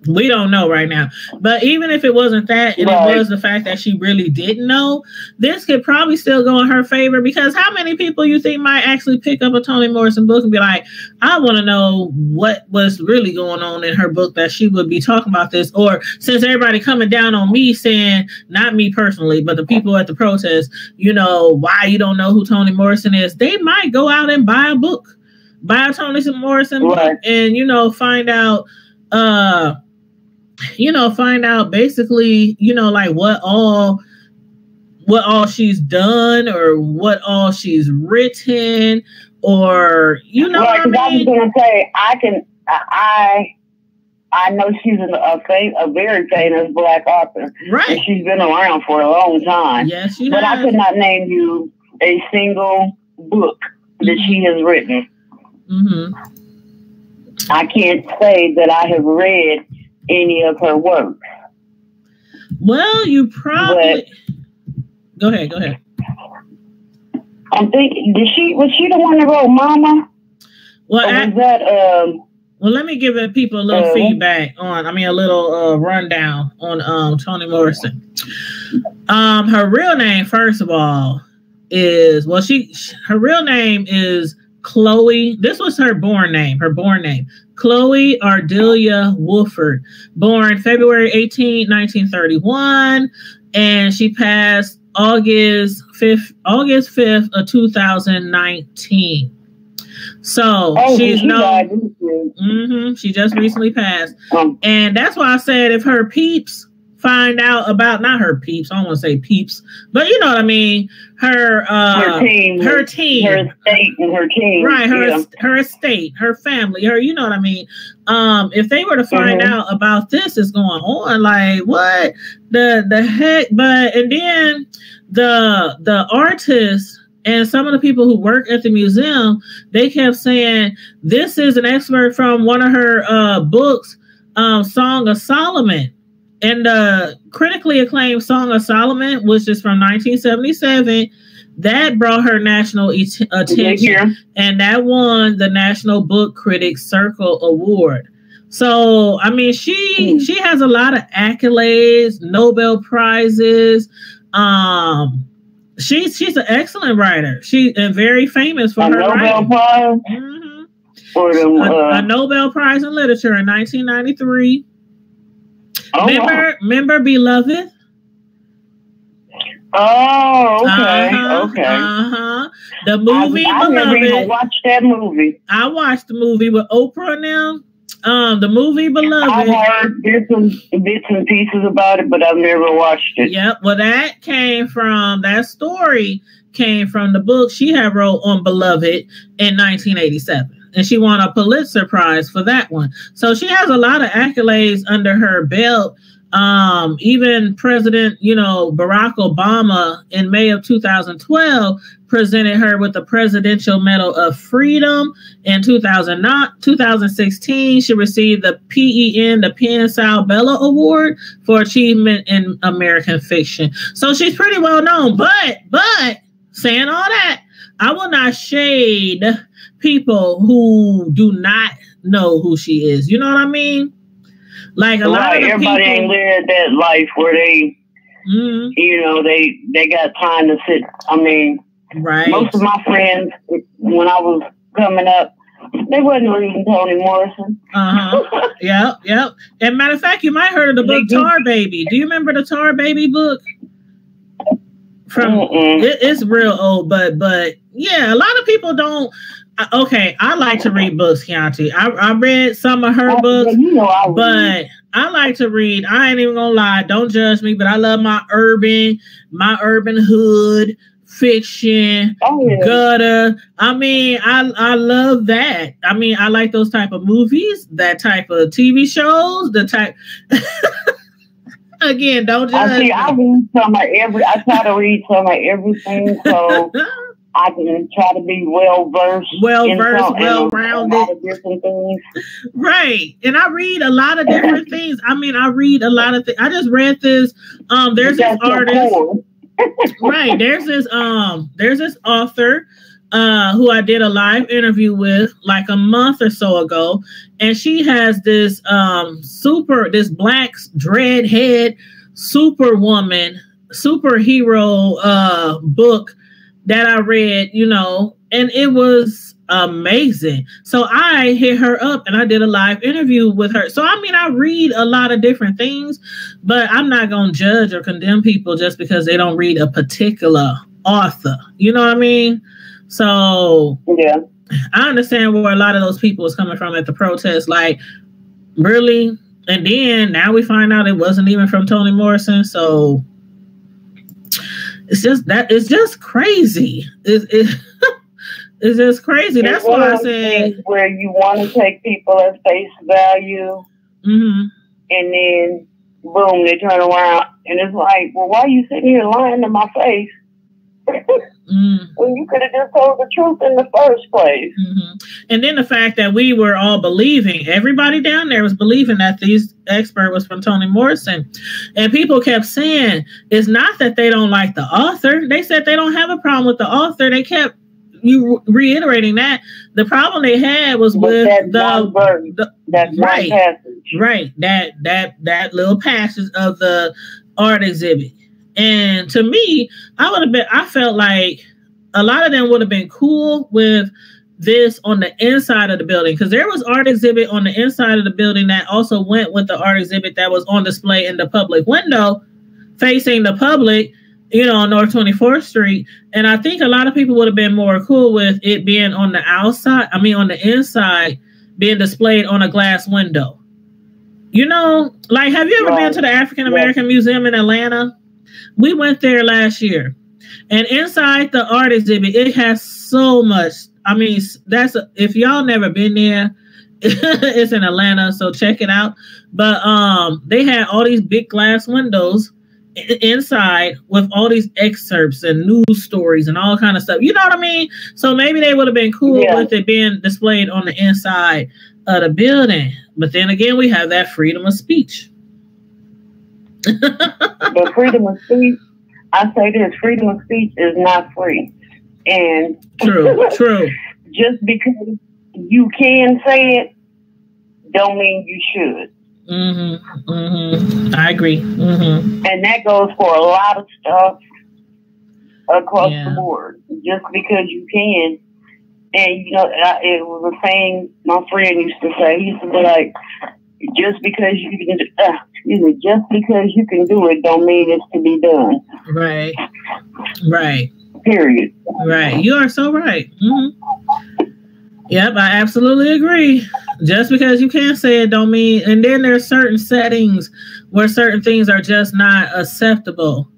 we don't know right now. But even if it wasn't that, and it was the fact that she really didn't know, this could probably still go in her favor, because how many people you think might actually pick up a Toni Morrison book and be like, I want to know what was really going on in her book that she would be talking about this? Or since everybody coming down on me saying, not me personally, but the people at the protest, why you don't know who Toni Morrison is, they might go out and buy a book, buy a Toni Morrison book, and, find out, find out basically, like what all she's done or what all she's written, or Right, because I was gonna say I know she's a very famous Black author, right? And she's been around for a long time. Yes, she but has. I could not name you a single book that she has written. Mm-hmm. I can't say that I have read any of her works. Well, you probably. Go ahead. I'm thinking, was she the one that wrote Mama? Well, was that well, let me give people a little feedback a little rundown on Toni Morrison. Her real name, first of all, is her real name is Chloe. This was her born name. Chloe Ardelia Woolford, born February 18, 1931, and she passed August 5th of 2019. So she's known. She just recently passed, and that's why I said if her peeps find out about, not her peeps, I don't want to say peeps, but you know what I mean. Her team, her estate, and her team, right? Her estate, her family, her. You know what I mean. If they were to find out about this is going on, like what the heck? And then the artists and some of the people who work at the museum, they kept saying this is an excerpt from one of her books, Song of Solomon. And the critically acclaimed Song of Solomon, which is from 1977, that brought her national attention, and that won the National Book Critics Circle Award. So, I mean, she has a lot of accolades, Nobel Prizes. She's an excellent writer. She's very famous for her Nobel writing. Prize? A Nobel Prize in Literature in 1993. Remember Beloved? Oh, okay. The movie I Beloved. never even watched that movie. I watched the movie with Oprah now. The movie Beloved. I've heard bits and pieces about it, but I've never watched it. Yep. Well, that story came from the book she had wrote on Beloved in 1987. And she won a Pulitzer Prize for that one. So she has a lot of accolades under her belt. Even President, Barack Obama in May of 2012 presented her with the Presidential Medal of Freedom. In 2016, she received the PEN, the Penn Sal Bella Award for achievement in American fiction. So she's pretty well known. But saying all that, I will not shade people who do not know who she is. You know what I mean? Like a lot of everybody ain't lived that life where they, they got time to sit. I mean, most of my friends, when I was coming up, they wasn't reading Toni Morrison. Yep. And matter of fact, you might have heard of the book Tar Baby. Do you remember the Tar Baby book? It's real old, but yeah, a lot of people don't. Okay, I like to read books, Chianti. I read some of her books, but I like to read. I ain't even gonna lie. Don't judge me, but I love my urban hood fiction, gutter. I mean, I love that. I mean, I like those type of movies, that type of TV shows, the type. Again, don't judge me. I try to read some of everything, so I can try to be well-rounded. Different things. Right. And I read a lot of different things. I mean, I read a lot of things. I just read this. There's this artist. Right. There's this author who I did a live interview with like a month or so ago. And she has this black dreadhead superhero book that I read, and it was amazing. So I hit her up and I did a live interview with her. So, I mean, I read a lot of different things, but I'm not going to judge or condemn people just because they don't read a particular author. You know what I mean? So yeah, I understand where a lot of those people was coming from at the protest. Like, really? And then now we find out it wasn't even from Toni Morrison. So it's just crazy. It's just crazy. That's why I said where you want to take people at face value, and then boom, they turn around and it's like, well, why are you sitting here lying to my face? When you could have just told the truth in the first place. And then the fact that we were all believing, everybody down there was believing that this expert was from Toni Morrison. And people kept saying, it's not that they don't like the author. They said they don't have a problem with the author. They kept reiterating that. The problem they had was with that little passage of the art exhibit. And to me, I felt like a lot of them would have been cool with this on the inside of the building, because there was art exhibit on the inside of the building that also went with the art exhibit that was on display in the public window facing the public, on North 24th Street. And I think a lot of people would have been more cool with it being on the outside, on the inside, being displayed on a glass window. Like, have you ever been to the African American Museum in Atlanta? We went there last year, and inside the art exhibit, it has so much. If y'all never been there, it's in Atlanta, so check it out. But they had all these big glass windows inside with all these excerpts and news stories and all kind of stuff. You know what I mean? So maybe they would have been cool with it being displayed on the inside of the building. But then again, we have that freedom of speech. But freedom of speech, I say this, freedom of speech is not free. And true. Just because you can say it, don't mean you should. I agree. And that goes for a lot of stuff across the board. Just because you can. And, it was a saying my friend used to say. He used to be like, just because you can do it don't mean it's to be done. Right. Period. Right. You are so right. Yep, I absolutely agree. Just because you can't say it don't mean, and then there's certain settings where certain things are just not acceptable.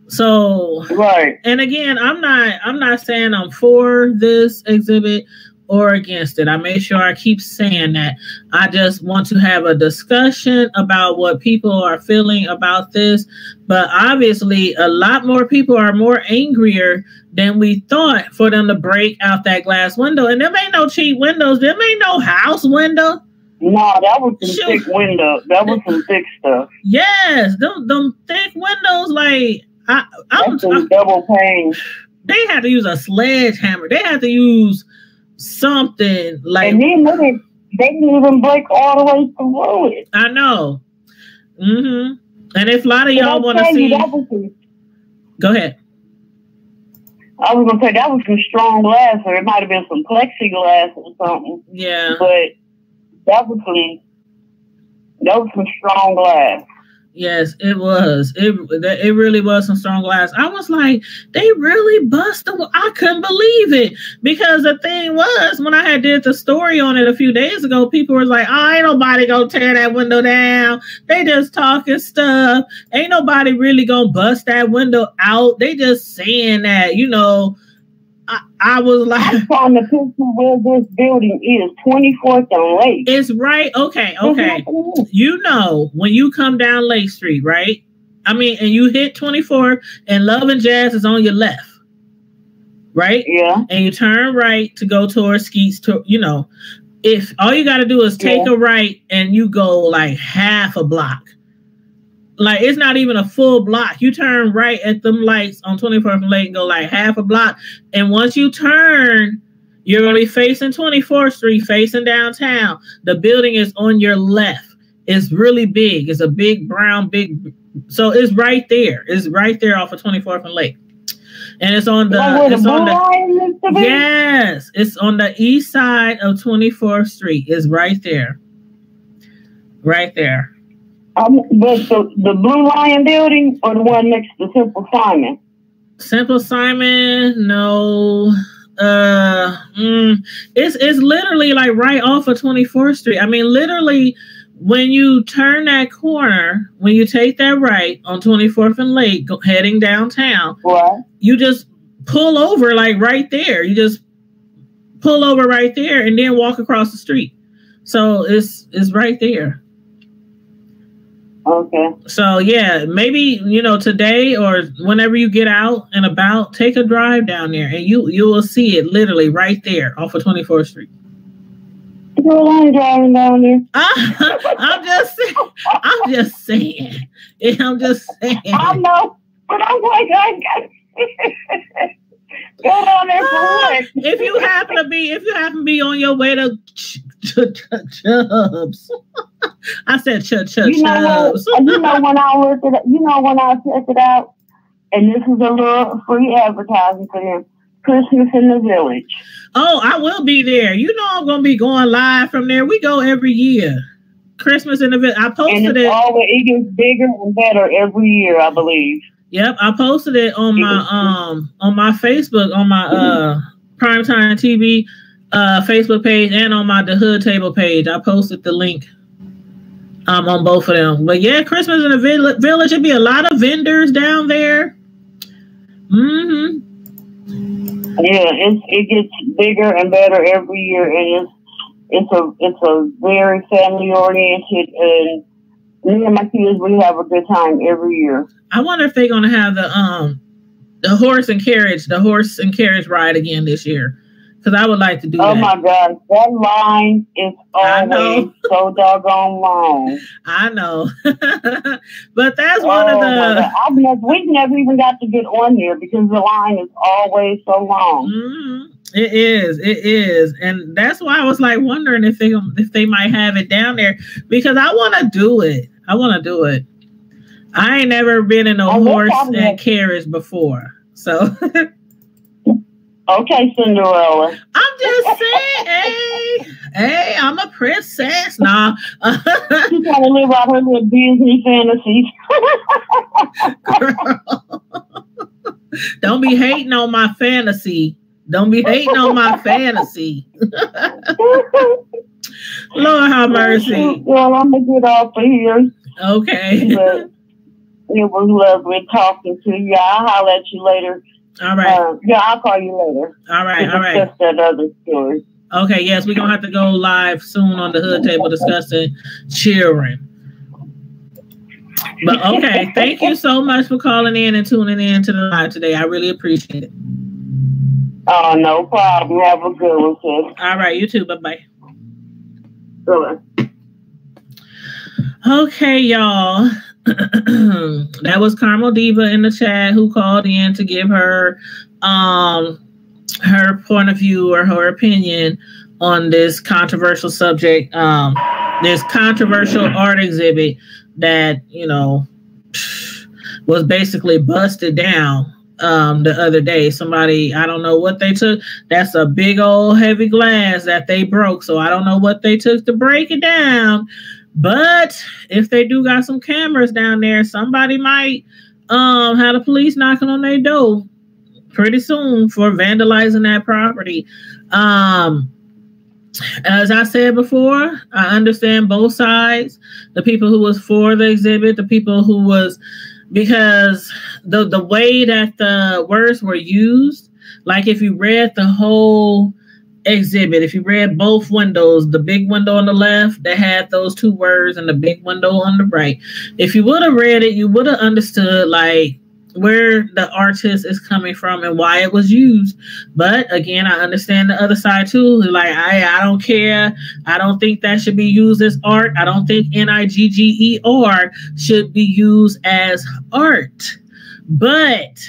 So, right. And again, I'm not saying I'm for this exhibit or against it. I make sure I keep saying that. I just want to have a discussion about what people are feeling about this. But obviously, a lot more people are more angrier than we thought for them to break out that glass window. And them ain't no cheap windows. Them ain't no house window. No, that was some thick window. That was some thick stuff. Yes, them thick windows. Like I'm double pane. They had to use a sledgehammer. They had to use something like. And then they didn't even break all the way through it. I know. And if a lot of y'all want to see, go ahead. I was gonna say that was some strong glass, or it might have been some plexiglass or something. Yeah, but that was some strong glass. Yes, it was. It really was some strong glass. I was like, they really busted. I couldn't believe it, because the thing was, when I had did the story on it a few days ago, people were like, "Oh, ain't nobody gonna tear that window down. They just talking stuff. Ain't nobody really gonna bust that window out. They just saying that, I was like, I'm trying to picture where this building is, 24th and Lake. It's right. Okay. When you come down Lake Street, right? And you hit 24 and Love and Jazz is on your left, right? Yeah. And you turn right to go towards Skeets. If all you got to do is take a right and you go like half a block. Like, it's not even a full block. You turn right at them lights on 24th and Lake and go like half a block. And once you turn, you're going to be facing 24th Street, facing downtown. The building is on your left. It's really big. It's a big brown, so it's right there. It's right there off of 24th and Lake. And it's on yes, it's on the east side of 24th Street. It's right there. Right there. But the Blue Lion building, or the one next to Simple Simon? Simple Simon, no. It's literally like right off of 24th Street. Literally when you turn that corner, when you take that right on 24th and Lake, heading downtown, What? you just pull over like right there. You just pull over right there and then walk across the street. So it's right there. Okay. So yeah, maybe, you know, today or whenever you get out and about, take a drive down there and you will see it literally right there off of 24th Street. Girl, I ain't driving down there. I'm just saying. I'm just saying. I know, but I'm like, go down there for what? If you happen to be on your way to Chubbs. I said Chubbs. You know when I looked at it, when I checked it out, and this is a little free advertising for them. Christmas in the Village. Oh, I will be there. You know I'm gonna be going live from there. We go every year. Christmas in the Village. I posted it. It gets bigger and better every year, I believe. Yep, I posted it on my Facebook, on my Primetime TV Facebook page, and on my The Hood Table page. I posted the link on both of them. But yeah, Christmas in the Village. It'd be a lot of vendors down there. Mm-hmm. Yeah, it gets bigger and better every year, and it's a very family oriented, and me and my kids, we have a good time every year. I wonder if they're gonna have the horse and carriage ride again this year, because I would like to do that. Oh my gosh, that line is always so doggone long. I know, but that's one of the. We've never even got to get on there because the line is always so long. Mm-hmm. It is, and that's why I was like wondering if they might have it down there, because I want to do it. I ain't never been in a horse and carriage before, so. Okay, Cinderella. I'm just saying, hey, I'm a princess. Nah. She's trying to live out her little Disney fantasies. Girl. Don't be hating on my fantasy. Lord have mercy. Well, I'm going to get off of here. Okay. But it was lovely talking to you. I'll holler at you later. All right. I'll call you later. All right. Discuss that other story. Okay, yes, we're going to have to go live soon on the Hood Table discussing children. But okay, thank you so much for calling in and tuning in to the live today. I really appreciate it. Oh, no problem. Have a good one, sis. All right, you too. Bye-bye. Bye-bye. Okay, y'all. That was Carmel Diva in the chat who called in to give her point of view or her opinion on this controversial subject, this controversial art exhibit that, was basically busted down the other day. Somebody, I don't know what they took. That's a big old heavy glass that they broke, so I don't know what they took to break it down. But if they do got some cameras down there, somebody might have the police knocking on their door pretty soon for vandalizing that property. As I said before, I understand both sides. The people who was for the exhibit, the people who was, because the way that the words were used, like if you read the whole exhibit, if you read both windows, the big window on the left that had those two words and the big window on the right, if you would have read it, you would have understood like where the artist is coming from and why it was used. But again, I understand the other side too. Like, I don't care. I don't think that should be used as art. I don't think NIGGER should be used as art. But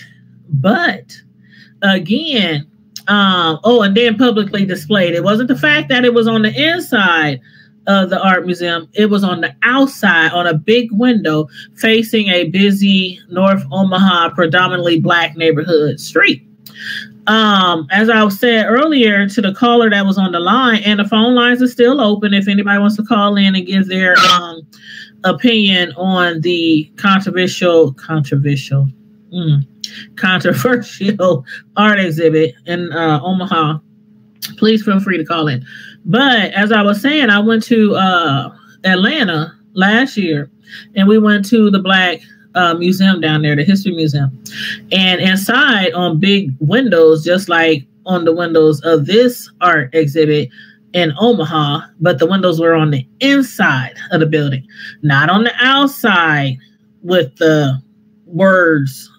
again, and then publicly displayed. It wasn't the fact that it was on the inside of the art museum. It was on the outside on a big window facing a busy North Omaha, predominantly Black neighborhood street. As I said earlier to the caller that was on the line, and the phone lines are still open if anybody wants to call in and give their opinion on the controversial art exhibit in Omaha, please feel free to call in. But as I was saying, I went to Atlanta last year, and we went to the Black museum down there, the History Museum. And inside on big windows, just like on the windows of this art exhibit in Omaha, but the windows were on the inside of the building, not on the outside with the words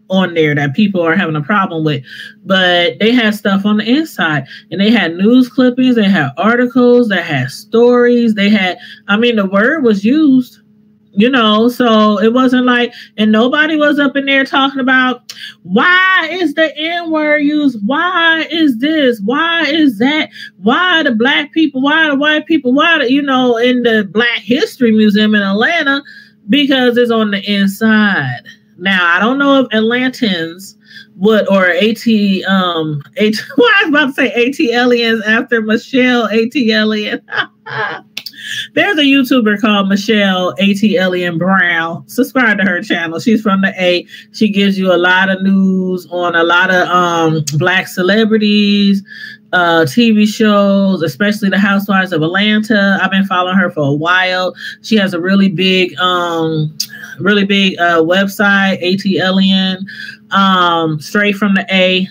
on there that people are having a problem with, but they had stuff on the inside, and they had news clippings, they had articles, they had stories, they had, I mean, the word was used, you know, so it wasn't like, and nobody was up in there talking about why is the N-word used, why is this, why is that, why the black people, why the white people, why the, you know, in the Black History Museum in Atlanta, because it's on the inside. Now, I don't know if Atlantans would, or well, I was about to say ATLians after Michelle ATLian. There's a YouTuber called Michelle ATLian Brown. Subscribe to her channel. She's from the A. She gives you a lot of news on a lot of black celebrities, TV shows, especially the Housewives of Atlanta. I've been following her for a while. She has a really big website, ATLian, straight from the A.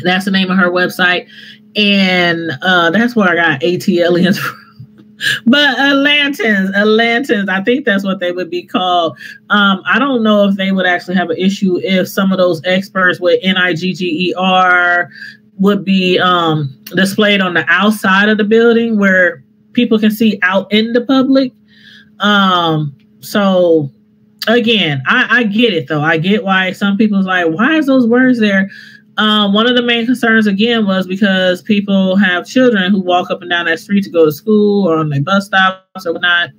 That's the name of her website. And that's where I got ATLians from. But Atlantans, I think that's what they would be called. I don't know if they would actually have an issue if some of those experts with NIGGER would be displayed on the outside of the building where people can see out in the public. So again, I get it though. I get why some people's like, why is those words there? One of the main concerns, again, was because people have children who walk up and down that street to go to school or on their bus stops or whatnot.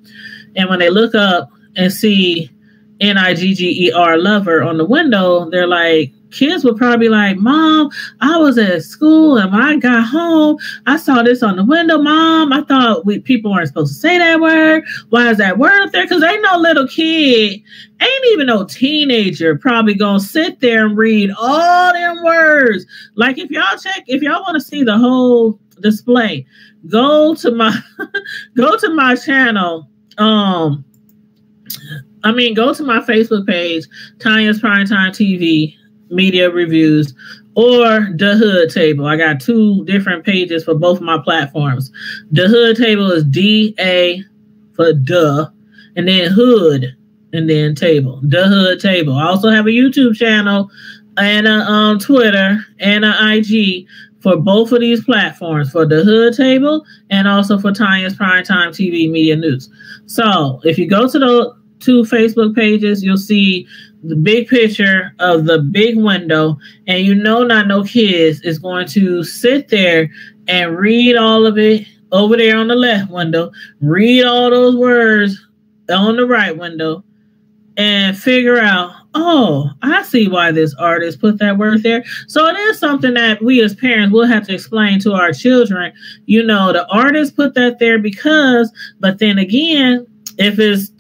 And when they look up and see NIGGER lover on the window, they're like, kids would probably be like, Mom, I was at school and when I got home, I saw this on the window. Mom, I thought people weren't supposed to say that word. Why is that word up there? Because ain't no little kid, ain't even no teenager probably gonna sit there and read all them words. Like if y'all want to see the whole display, go to my channel. Go to my Facebook page, Tanya's Primetime TV Media Reviews, or The Hood Table. I got two different pages for both of my platforms. The Hood Table is DA for duh, and then Hood, and then Table. The Hood Table. I also have a YouTube channel and a Twitter and an IG for both of these platforms, for The Hood Table and also for Tanya's Primetime TV Media News. So if you go to the two Facebook pages, you'll see the big picture of the big window, and you know not no kids is going to sit there and read all of it over there on the left window, read all those words on the right window, and figure out, oh, I see why this artist put that word there. So it is something that we as parents will have to explain to our children. You know, the artist put that there because, but then again, if it's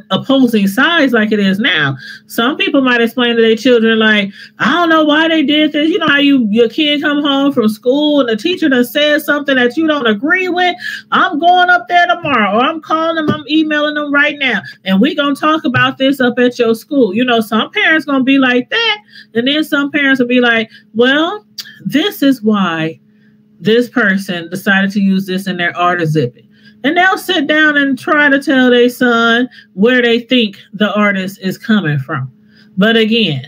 opposing sides like it is now, some people might explain to their children like, I don't know why they did this. You know how your kid come home from school and the teacher that says something that you don't agree with? I'm going up there tomorrow, or I'm calling them, I'm emailing them right now, and we gonna talk about this up at your school. You know, some parents gonna be like that, and then some parents will be like, well, this is why this person decided to use this in their art exhibit. And they'll sit down and try to tell their son where they think the artist is coming from. But again,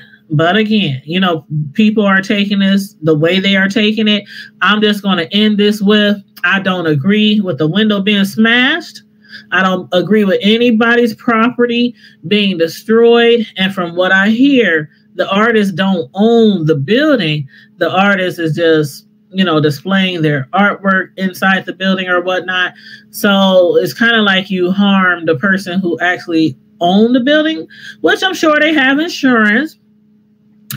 you know, people are taking this the way they are taking it. I'm just going to end this with, I don't agree with the window being smashed. I don't agree with anybody's property being destroyed. And from what I hear, the artists don't own the building. The artist is just, you know, displaying their artwork inside the building or whatnot. So it's kind of like you harm the person who actually owned the building, which I'm sure they have insurance.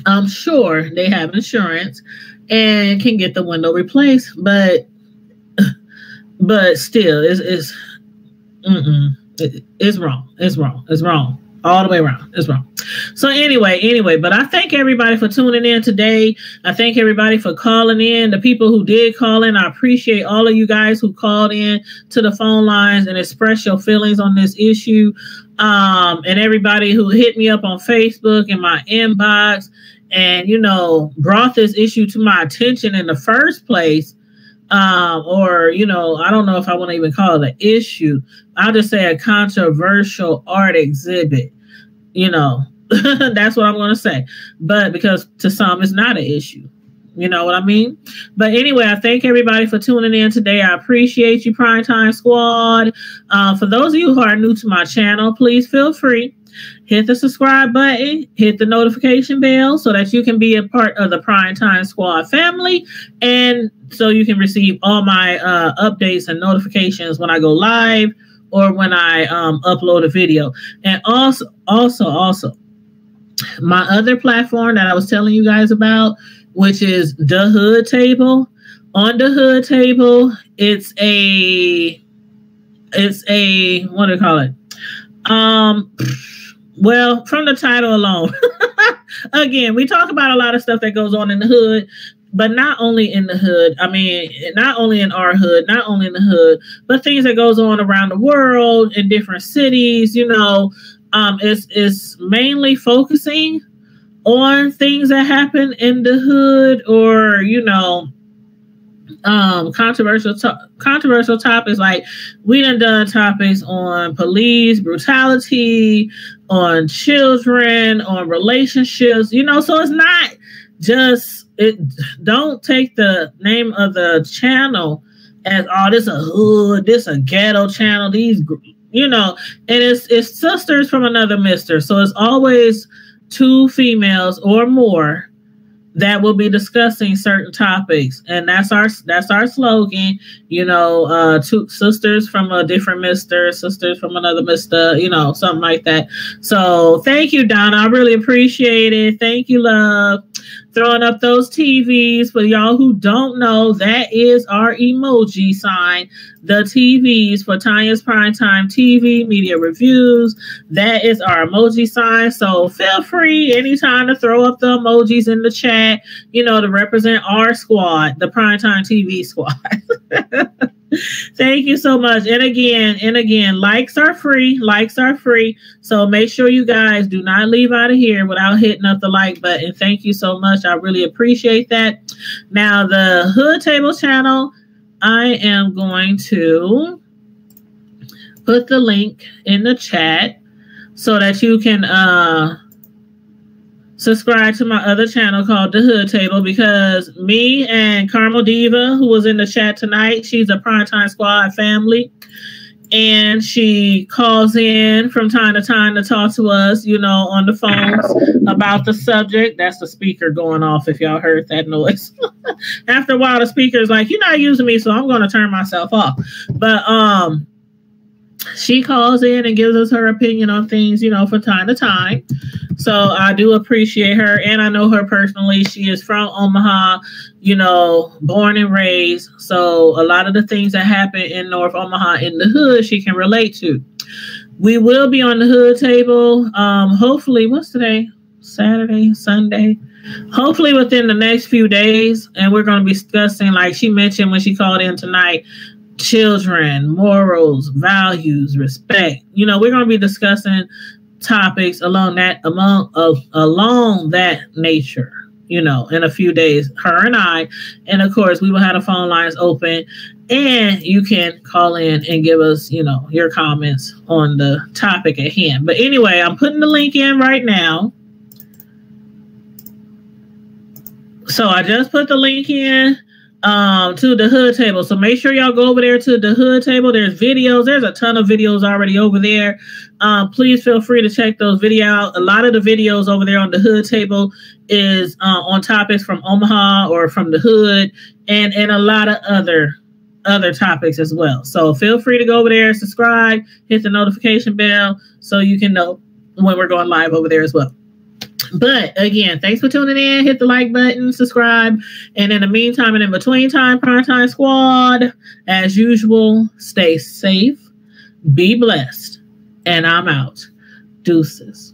I'm sure they have insurance and can get the window replaced. But still, it's wrong. It's wrong. All the way around. It's wrong. So anyway, but I thank everybody for tuning in today. I thank everybody for calling in. The people who did call in, I appreciate all of you guys who called in to the phone lines and express your feelings on this issue. And everybody who hit me up on Facebook in my inbox and, you know, brought this issue to my attention in the first place. Or, you know, I don't know if I want to even call it an issue. I'll just say a controversial art exhibit. You know, that's what I'm going to say. But because to some, it's not an issue. You know what I mean? But anyway, I thank everybody for tuning in today. I appreciate you, Primetime Squad. For those of you who are new to my channel, please feel free. Hit the subscribe button, hit the notification bell so that you can be a part of the Primetime Squad family, and so you can receive all my updates and notifications when I go live or when I upload a video. And also, my other platform that I was telling you guys about, which is The Hood Table. On The Hood Table, it's a what do you call it? Well, from the title alone, again, we talk about a lot of stuff that goes on in the hood, but not only in the hood. I mean, not only in our hood, not only in the hood, but things that goes on around the world in different cities. You know, it's mainly focusing on things that happen in the hood, or, you know, controversial topics. Like we done topics on police brutality, on children, on relationships, you know. So it's not just don't take the name of the channel as, oh, this a hood, this a ghetto channel, these, you know. And it's sisters from another mister, so it's always two females or more that will be discussing certain topics, and that's our slogan. You know, two sisters from a different mister, sisters from another mister, you know, something like that. So thank you, Donna. I really appreciate it. Thank you, love. Throwing up those TVs. For y'all who don't know, that is our emoji sign. The TVs for Tanya's Primetime TV Media Reviews. That is our emoji sign. So feel free anytime to throw up the emojis in the chat, you know, to represent our squad, the Primetime TV squad. Thank you so much. And again, likes are free. Likes are free. So make sure you guys do not leave out of here without hitting up the like button. Thank you so much. I really appreciate that. Now, the Hood Table channel, I am going to put the link in the chat so that you can subscribe to my other channel called The Hood Table, because me and Carmel Diva, who was in the chat tonight, she's a Primetime Squad family, and she calls in from time to time to talk to us, you know, on the phones about the subject. That's the speaker going off, if y'all heard that noise. After a while, the speaker's like, you're not using me, so I'm going to turn myself off. But she calls in and gives us her opinion on things, you know, from time to time. So I do appreciate her, and I know her personally. She is from Omaha, you know, born and raised. So a lot of the things that happen in North Omaha in the hood, she can relate to. We will be on the Hood Table. Hopefully, what's today? Saturday, Sunday. Hopefully within the next few days. And we're going to be discussing, like she mentioned when she called in tonight, children, morals, values, respect. You know, we're going to be discussing topics along that nature, you know, in a few days, her and I. And of course, we will have the phone lines open, and you can call in and give us, you know, your comments on the topic at hand. But anyway, I'm putting the link in right now. So I just put the link in to the Hood Table. So make sure y'all go over there to the Hood Table. There's videos. There's a ton of videos already over there. Please feel free to check those videos out. A lot of the videos over there on the Hood Table is on topics from Omaha or from the hood, and a lot of other topics as well. So feel free to go over there, subscribe, hit the notification bell so you can know when we're going live over there as well. But again, thanks for tuning in. Hit the like button, subscribe. And in the meantime and in between time, Primetime Squad, as usual, stay safe, be blessed, and I'm out. Deuces.